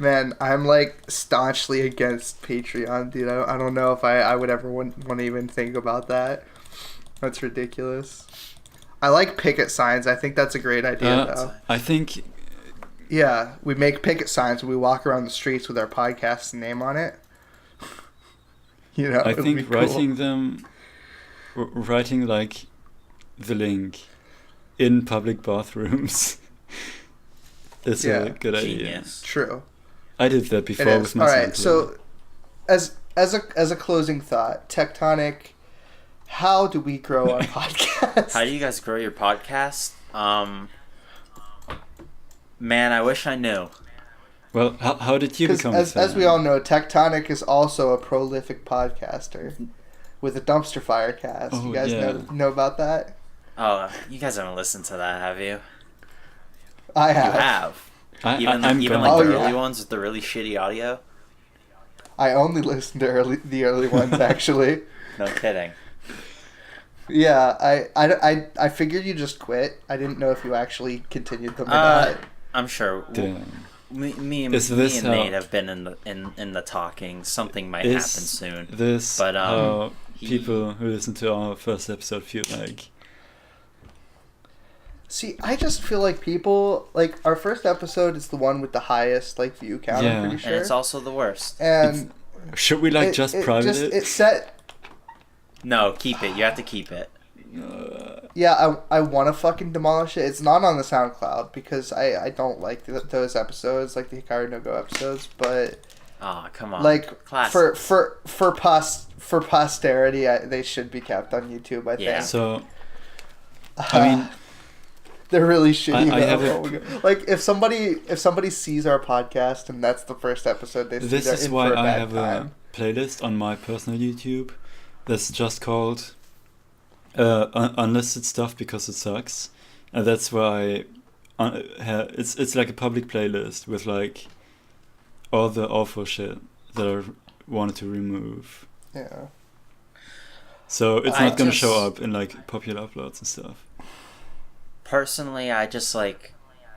Speaker 1: Man, I'm like staunchly against Patreon, dude. I don't know if I would ever want to even think about that. That's ridiculous. I like picket signs. I think that's a great idea, though.
Speaker 2: I think...
Speaker 1: Yeah, we make picket signs and we walk around the streets with our podcast name on it. You know,
Speaker 2: I think writing like the link in public bathrooms is a good idea.
Speaker 1: True.
Speaker 2: I did that before with my
Speaker 1: All right, so as a closing thought, Tectonic, how do we grow our podcast?
Speaker 3: How do you guys grow your podcast? Man, I wish I knew.
Speaker 2: Well, how did you become a fan?
Speaker 1: As we all know, Tectonic is also a prolific podcaster with a Dumbsterfire cast.
Speaker 2: Oh,
Speaker 1: you guys know about that?
Speaker 3: Oh, you guys haven't listened to that, have you?
Speaker 1: I have.
Speaker 3: You have. Even the early ones with the really shitty audio?
Speaker 1: I only listened to the early ones, actually.
Speaker 3: No kidding.
Speaker 1: Yeah, I figured you just quit. I didn't know if you actually continued them or not.
Speaker 3: I'm sure. Me and Nate have been in the talking. Something might happen soon.
Speaker 2: How people who listen to our first episode feel like?
Speaker 1: See, I just feel like people like our first episode is the one with the highest like view count. I'm pretty sure,
Speaker 3: and it's also the worst.
Speaker 1: And
Speaker 2: should we just private it?
Speaker 1: It's set.
Speaker 3: No, keep it. You have to keep it.
Speaker 1: Yeah, I want to fucking demolish it. It's not on the SoundCloud because I don't like those episodes, like the Hikaru no Go episodes. But
Speaker 3: come on,
Speaker 1: like
Speaker 3: classic.
Speaker 1: for posterity, they should be kept on YouTube. I think.
Speaker 2: So, I mean,
Speaker 1: they're really shitty. Like if somebody sees our podcast and that's the first episode they see,
Speaker 2: this
Speaker 1: they're
Speaker 2: is
Speaker 1: in
Speaker 2: why
Speaker 1: for a
Speaker 2: I
Speaker 1: bad
Speaker 2: have
Speaker 1: time.
Speaker 2: a playlist on my personal YouTube that's just called unlisted stuff because it sucks, and that's why it's like a public playlist with like all the awful shit that I wanted to remove.
Speaker 1: Yeah.
Speaker 2: So it's not gonna show up in like popular uploads and stuff.
Speaker 3: Personally, I just like,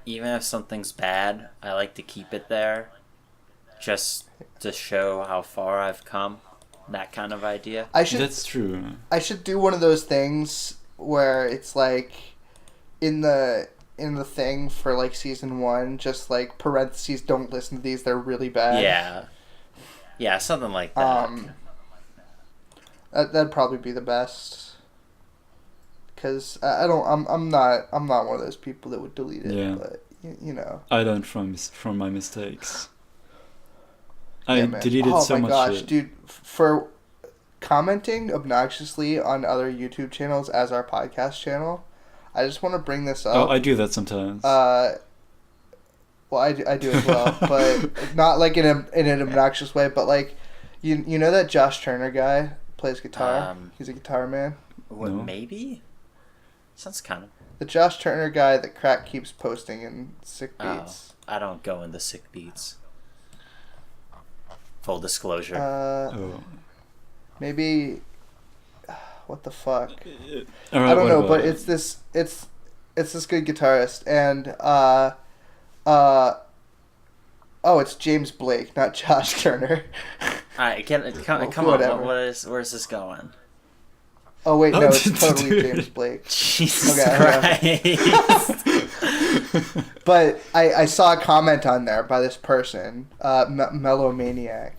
Speaker 3: even if something's bad, I like to keep it there, just to show how far I've come. That kind of idea.
Speaker 2: That's true.
Speaker 1: I should do one of those things where it's like, in the thing for like season 1, just like parentheses, don't listen to these, they're really bad.
Speaker 3: Yeah, something like that.
Speaker 1: That'd probably be the best. Because I'm not one of those people that would delete it.
Speaker 2: Yeah.
Speaker 1: But you know.
Speaker 2: I learned from my mistakes. I
Speaker 1: Yeah, man.
Speaker 2: deleted so much
Speaker 1: gosh,
Speaker 2: shit.
Speaker 1: dude! For commenting obnoxiously on other YouTube channels as our podcast channel, I just want to bring this up.
Speaker 2: Oh, I do that sometimes.
Speaker 1: Well, I do as well, but not like in an obnoxious way. But like, you know that Josh Turner guy plays guitar. He's a guitar man.
Speaker 3: What,
Speaker 2: No.
Speaker 3: maybe? Sounds kind of...
Speaker 1: The Josh Turner guy that Crack keeps posting in sick beats.
Speaker 3: I don't go into sick beats. Full disclosure.
Speaker 1: Maybe. What the fuck?
Speaker 2: All right,
Speaker 1: I don't know,
Speaker 2: about
Speaker 1: but
Speaker 2: it?
Speaker 1: it's this good guitarist, and it's James Blake, not Josh Turner.
Speaker 3: Alright, come on.
Speaker 1: Whatever.
Speaker 3: Where's this going?
Speaker 1: Oh wait, no,
Speaker 2: Oh,
Speaker 1: it's
Speaker 2: dude.
Speaker 1: totally James Blake.
Speaker 3: Jesus
Speaker 1: Okay,
Speaker 3: Christ.
Speaker 1: But I saw a comment on there by this person, Melomaniac,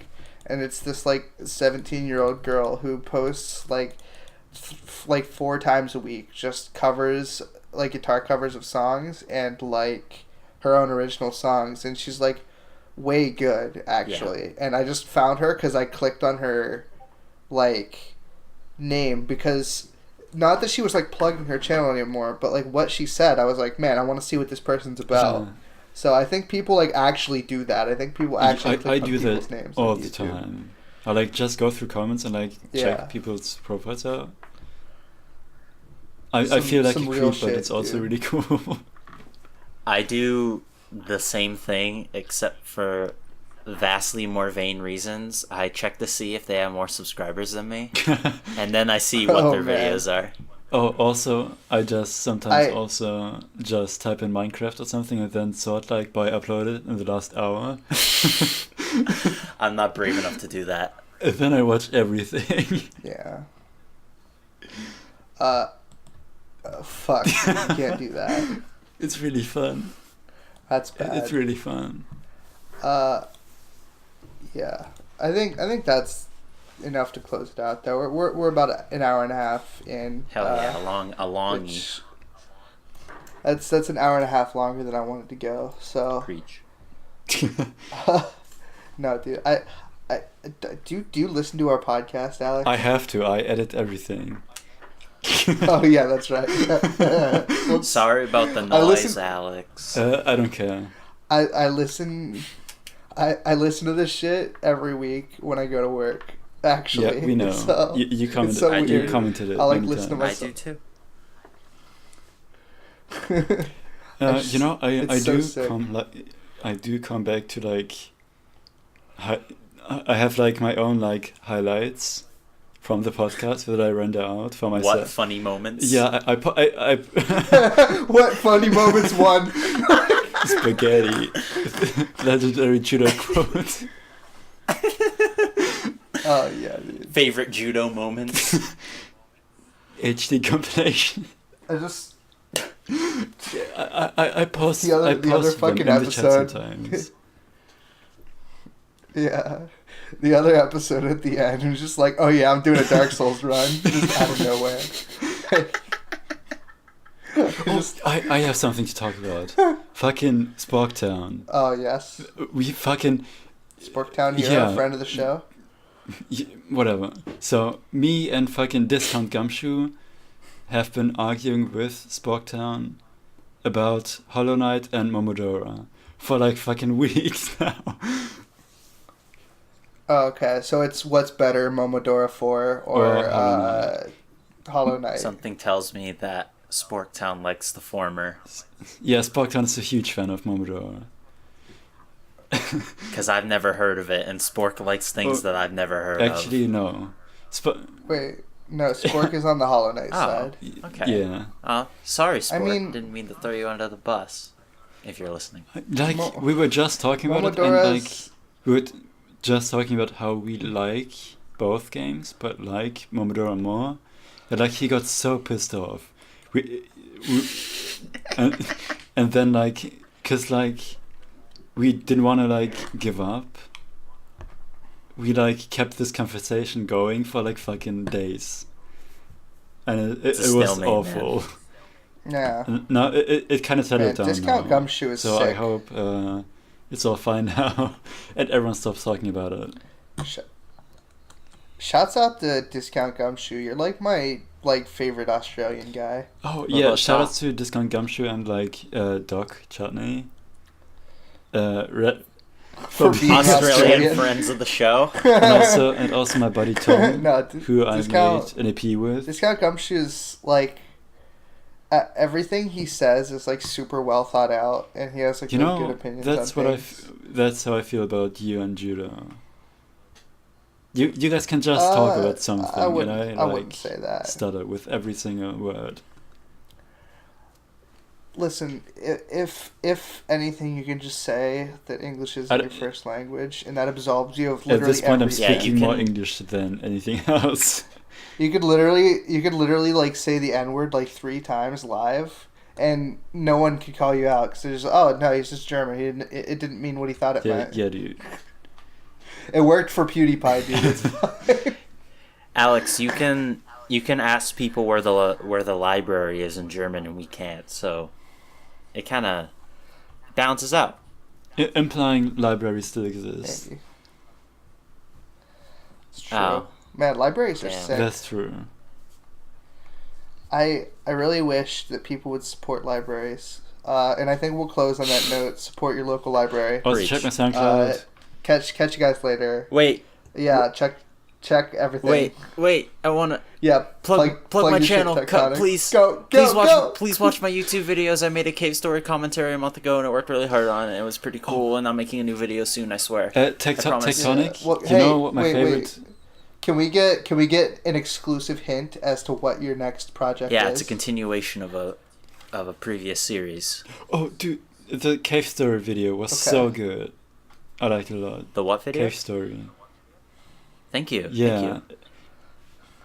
Speaker 1: and it's this like 17-year-old girl who posts like 4 times a week, just covers, like guitar covers of songs and like her own original songs, and she's like way good actually. Yeah. And I just found her because I clicked on her like name, because not that she was like plugging her channel anymore, but like what she said, I was like, man, I want to see what this person's about. Yeah. So I think people like actually do that. I think people actually
Speaker 2: I do that
Speaker 1: names
Speaker 2: all the time. I like just go through comments and like check people's profiles out. I feel like a creep, but it's also really cool.
Speaker 3: I do the same thing, except for vastly more vain reasons. I check to see if they have more subscribers than me, and then I see what their videos are.
Speaker 2: Oh, also, I just sometimes also just type in Minecraft or something and then sort like by uploaded in the last hour.
Speaker 3: I'm not brave enough to do that.
Speaker 2: And then I watch everything.
Speaker 1: Yeah. Fuck, you can't do that.
Speaker 2: It's really fun.
Speaker 1: That's bad.
Speaker 2: It's really fun.
Speaker 1: Yeah, I think that's enough to close it out. Though we're about an hour and a half in.
Speaker 3: Hell yeah, a long.
Speaker 1: That's an hour and a half longer than I wanted to go. So.
Speaker 3: Preach.
Speaker 1: No, dude. Do you listen to our podcast, Alex?
Speaker 2: I have to. I edit everything.
Speaker 1: Oh yeah, that's right.
Speaker 3: Sorry about the noise, Alex.
Speaker 2: I don't care.
Speaker 1: I listen. I listen to this shit every week when I go to work. Actually,
Speaker 2: yeah, we know.
Speaker 1: So,
Speaker 2: you commented.
Speaker 1: So
Speaker 2: you commented it.
Speaker 1: I like listen to
Speaker 3: I
Speaker 1: myself.
Speaker 3: do
Speaker 1: too.
Speaker 2: You know, I do come back to like. I have like my own like highlights from the podcast that I render out for myself.
Speaker 3: What funny moments?
Speaker 2: Yeah, I
Speaker 1: What funny moments? One.
Speaker 2: Spaghetti. Legendary judo quote.
Speaker 1: Oh yeah, dude.
Speaker 3: Favorite judo moments.
Speaker 2: HD compilation.
Speaker 1: I just.
Speaker 2: I post
Speaker 1: the other fucking episode.
Speaker 2: Sometimes.
Speaker 1: Yeah, the other episode at the end was just like, oh yeah, I'm doing a Dark Souls run, just out of nowhere.
Speaker 2: I have something to talk about. Fucking Sporktown.
Speaker 1: Oh yes.
Speaker 2: We fucking
Speaker 1: Sporktown hero, friend of the show.
Speaker 2: Whatever. So me and fucking Discount Gumshoe have been arguing with Sporktown about Hollow Knight and Momodora for like fucking weeks now.
Speaker 1: Oh, okay, so it's what's better, Momodora 4 or Hollow Knight.
Speaker 3: Something tells me that Sporktown likes the former.
Speaker 2: Yeah, Sporktown is a huge fan of Momodora.
Speaker 3: Because I've never heard of it, and Spork likes things that I've never heard of.
Speaker 2: Actually, no.
Speaker 1: Wait, no, Spork is on the Hollow Knight side.
Speaker 3: Okay.
Speaker 2: Yeah.
Speaker 3: Sorry, Spork.
Speaker 1: I mean,
Speaker 3: didn't mean to throw you under the bus. If you're listening.
Speaker 2: Like, we were just talking about it, and like, we were just talking about how we like both games, but like Momodora more. And like, he got so pissed off. and then like, cause like, we didn't want to like give up. We like kept this conversation going for like fucking days, and it was awful.
Speaker 1: Yeah.
Speaker 2: No, it kind of settled down.
Speaker 1: Discount
Speaker 2: now.
Speaker 1: Gumshoe is
Speaker 2: so
Speaker 1: sick.
Speaker 2: I hope it's all fine now, and everyone stops talking about it.
Speaker 1: Shouts out to Discount Gumshoe. You're like my like favorite Australian guy.
Speaker 2: Oh yeah, shout out to Discount Gumshoe and like Doc Chutney.
Speaker 1: For being
Speaker 3: Australian friends of the show.
Speaker 2: and also my buddy Tom, who I made an EP with.
Speaker 1: Discount Gumshoe's like everything he says is like super well thought out, and he has like good opinions.
Speaker 2: That's how I feel about you and Judo. You guys can just talk about something,
Speaker 1: I wouldn't say that.
Speaker 2: Stutter with every single word.
Speaker 1: Listen, if anything, you can just say that English is your first language, and that absolves you of literally everything.
Speaker 2: At this point, I'm speaking more English than anything else.
Speaker 1: You could literally like say the N-word like 3 times live, and no one could call you out because they're just, oh no, he's just German. It didn't mean what he thought it meant.
Speaker 2: Yeah, dude.
Speaker 1: It worked for PewDiePie, dude. It's fine.
Speaker 3: Alex, you can ask people where the library is in German, and we can't. So it kind of balances out.
Speaker 2: Implying libraries still exist.
Speaker 1: It's true. Man, libraries are sick.
Speaker 2: That's true.
Speaker 1: I really wish that people would support libraries. And I think we'll close on that note. Support your local library.
Speaker 2: Also, check my SoundCloud.
Speaker 1: Catch you guys later.
Speaker 3: Wait.
Speaker 1: Yeah, check everything.
Speaker 3: Wait. I wanna.
Speaker 1: Yeah.
Speaker 3: Plug my channel. Please. Please watch my YouTube videos. I made a cave story commentary a month ago, and I worked really hard on it. It was pretty cool, and I'm making a new video soon. I swear.
Speaker 2: Tectonic.
Speaker 1: Yeah. Well,
Speaker 2: you know what my favorite.
Speaker 1: Wait. Can we get an exclusive hint as to what your next project is?
Speaker 3: Yeah, it's a continuation of a previous series.
Speaker 2: Oh, dude, the cave story video was so good. I liked it a lot.
Speaker 3: The what video?
Speaker 2: Cave story.
Speaker 3: Thank you.
Speaker 2: Yeah.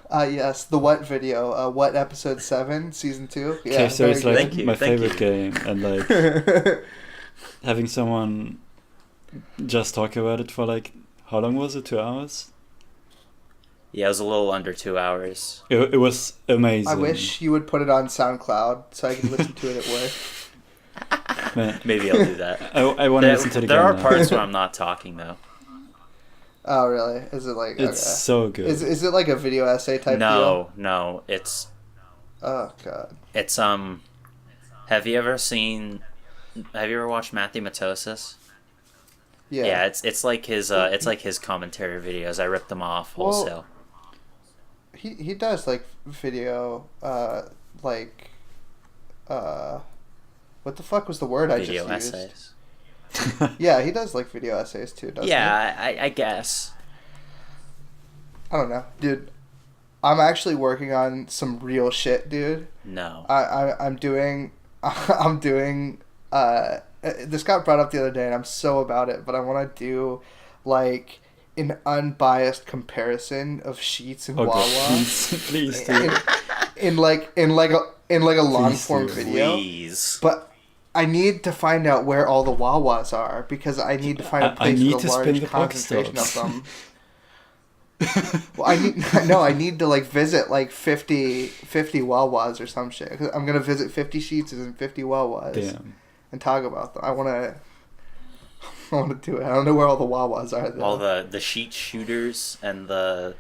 Speaker 3: Thank you.
Speaker 1: Yes, the what video? What episode 7, season 2? Yeah,
Speaker 2: cave story is like my
Speaker 3: Thank
Speaker 2: favorite game, and like having someone just talk about it for like, how long was it? 2 hours?
Speaker 3: Yeah, it was a little under 2 hours.
Speaker 2: It was amazing.
Speaker 1: I wish you would put it on SoundCloud so I could listen to it at work.
Speaker 2: Man.
Speaker 3: Maybe I'll do that.
Speaker 2: I want to listen to it again.
Speaker 3: There are
Speaker 2: now.
Speaker 3: parts where I'm not talking though.
Speaker 1: Oh really? Is it like?
Speaker 2: It's so good.
Speaker 1: Is it like a video essay type deal?
Speaker 3: No. It's.
Speaker 1: Oh god.
Speaker 3: It's Have you ever watched Matthew Matosis?
Speaker 1: Yeah.
Speaker 3: Yeah, it's like his commentary videos. I ripped them off wholesale.
Speaker 1: He does like video what the fuck was the word
Speaker 3: video
Speaker 1: I just
Speaker 3: essays.
Speaker 1: used? Yeah, he does like video essays too, doesn't he?
Speaker 3: Yeah, I guess.
Speaker 1: I don't know, dude. I'm actually working on some real shit, dude.
Speaker 3: No.
Speaker 1: I'm doing this got brought up the other day and I'm so about it, but I want to do like an unbiased comparison of Sheets and Wawa.
Speaker 2: Please do.
Speaker 1: in like a long form video.
Speaker 3: Please.
Speaker 1: But I need to find out where all the Wawas are because I need to find a place with a large concentration of them. Well, I need to like visit like 50 Wawas or some shit. Cause I'm gonna visit 50 Sheets and 50 Wawas.
Speaker 2: Damn.
Speaker 1: And talk about them. I want to do it. I don't know where all the Wawas are though.
Speaker 3: All the sheet shooters and the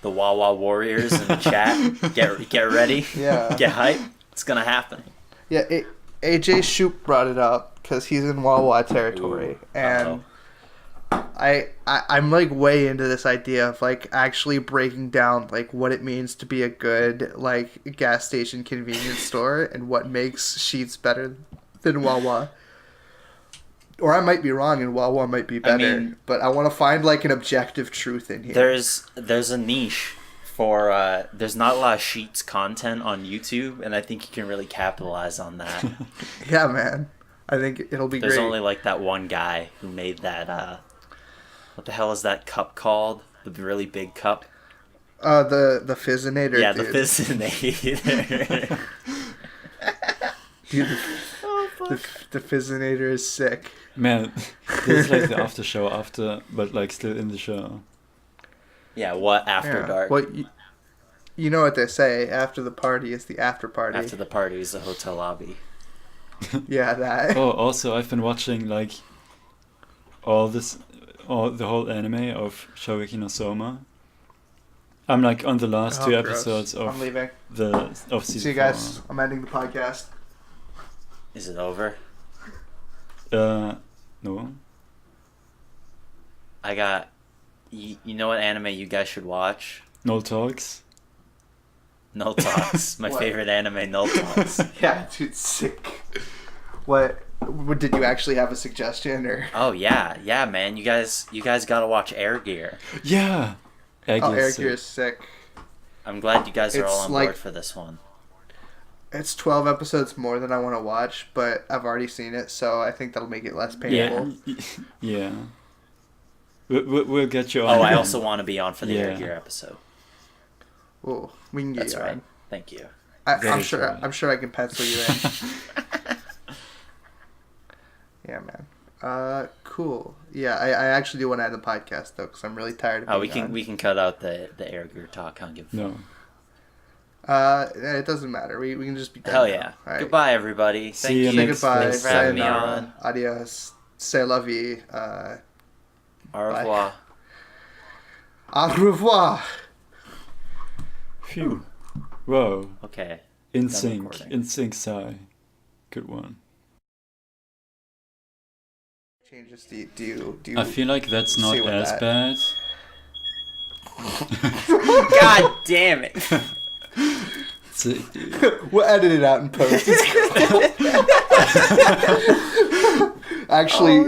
Speaker 3: Wawa warriors in the chat. Get ready.
Speaker 1: Yeah.
Speaker 3: Get hype. It's gonna happen.
Speaker 1: Yeah. AJ Shoop brought it up because he's in Wawa territory.
Speaker 3: Ooh.
Speaker 1: And I'm like way into this idea of like actually breaking down like what it means to be a good like gas station convenience store and what makes Sheets better than Wawa. Or I might be wrong and Wawa might be better, but I want to find like an objective truth in here.
Speaker 3: There's a niche for there's not a lot of Sheets content on YouTube, and I think you can really capitalize on that.
Speaker 1: Yeah, man. I think it'll be great.
Speaker 3: There's only like that one guy who made that what the hell is that cup called? The really big cup?
Speaker 1: The Fizzinator.
Speaker 3: Yeah,
Speaker 1: dude.
Speaker 3: the Fizzinator.
Speaker 1: Dude, The Fizzinator is sick.
Speaker 2: Man, this is like the after show but like still in the show.
Speaker 3: Yeah, what after dark?
Speaker 1: Well, you know what they say, after the party is the after party.
Speaker 3: After the party is the hotel lobby.
Speaker 1: Yeah, that.
Speaker 2: Oh, also I've been watching like the whole anime of Shogeki no Soma. I'm like on the last 2 episodes of
Speaker 1: I'm leaving.
Speaker 2: Season
Speaker 1: See you guys. 4. I'm ending the podcast.
Speaker 3: Is it over?
Speaker 2: No.
Speaker 3: I got. You know what anime you guys should watch?
Speaker 2: Null Talks.
Speaker 3: Null Talks. My favorite anime, Null Talks.
Speaker 1: Yeah, dude, sick. What did you actually have a suggestion or?
Speaker 3: Oh yeah, man. You guys gotta watch Air Gear.
Speaker 2: Yeah.
Speaker 1: Air Gear is sick.
Speaker 3: I'm glad you guys are all on
Speaker 1: like,
Speaker 3: board for this one.
Speaker 1: It's 12 episodes more than I want to watch, but I've already seen it, so I think that'll make it less painful.
Speaker 2: Yeah. We'll get you on.
Speaker 3: Oh, I also want to be on for the Air Gear episode.
Speaker 1: Oh, we can get
Speaker 3: That's
Speaker 1: you
Speaker 3: right.
Speaker 1: on.
Speaker 3: Thank you.
Speaker 1: I'm sure I can pencil you in. Yeah, man. Cool. Yeah, I actually do want to end the podcast though, because I'm really tired of.
Speaker 3: We can cut out the Air Gear talk. I don't give a fuck.
Speaker 2: No.
Speaker 1: It doesn't matter. We can just be done.
Speaker 3: Hell
Speaker 1: now.
Speaker 3: yeah.
Speaker 1: Right.
Speaker 3: Goodbye, everybody.
Speaker 2: See you
Speaker 3: Thank
Speaker 2: next
Speaker 1: goodbye.
Speaker 3: Thanks for having me on.
Speaker 1: Adios. C'est la vie.
Speaker 3: Au revoir.
Speaker 1: Au revoir.
Speaker 2: Phew. Whoa.
Speaker 3: Okay.
Speaker 2: In sync sigh. Good one.
Speaker 1: Changes. Do you?
Speaker 2: I feel like that's not as bad.
Speaker 3: God damn it.
Speaker 1: We'll edit it out in post. Actually,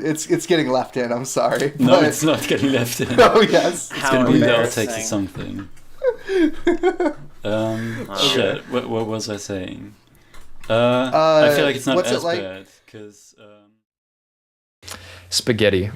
Speaker 1: it's getting left in. I'm sorry.
Speaker 2: No, it's not getting left in.
Speaker 1: Oh yes,
Speaker 2: it's gonna be the outtakes or something. Shit. What was I saying? I feel like it's not as bad because.
Speaker 4: Spaghetti.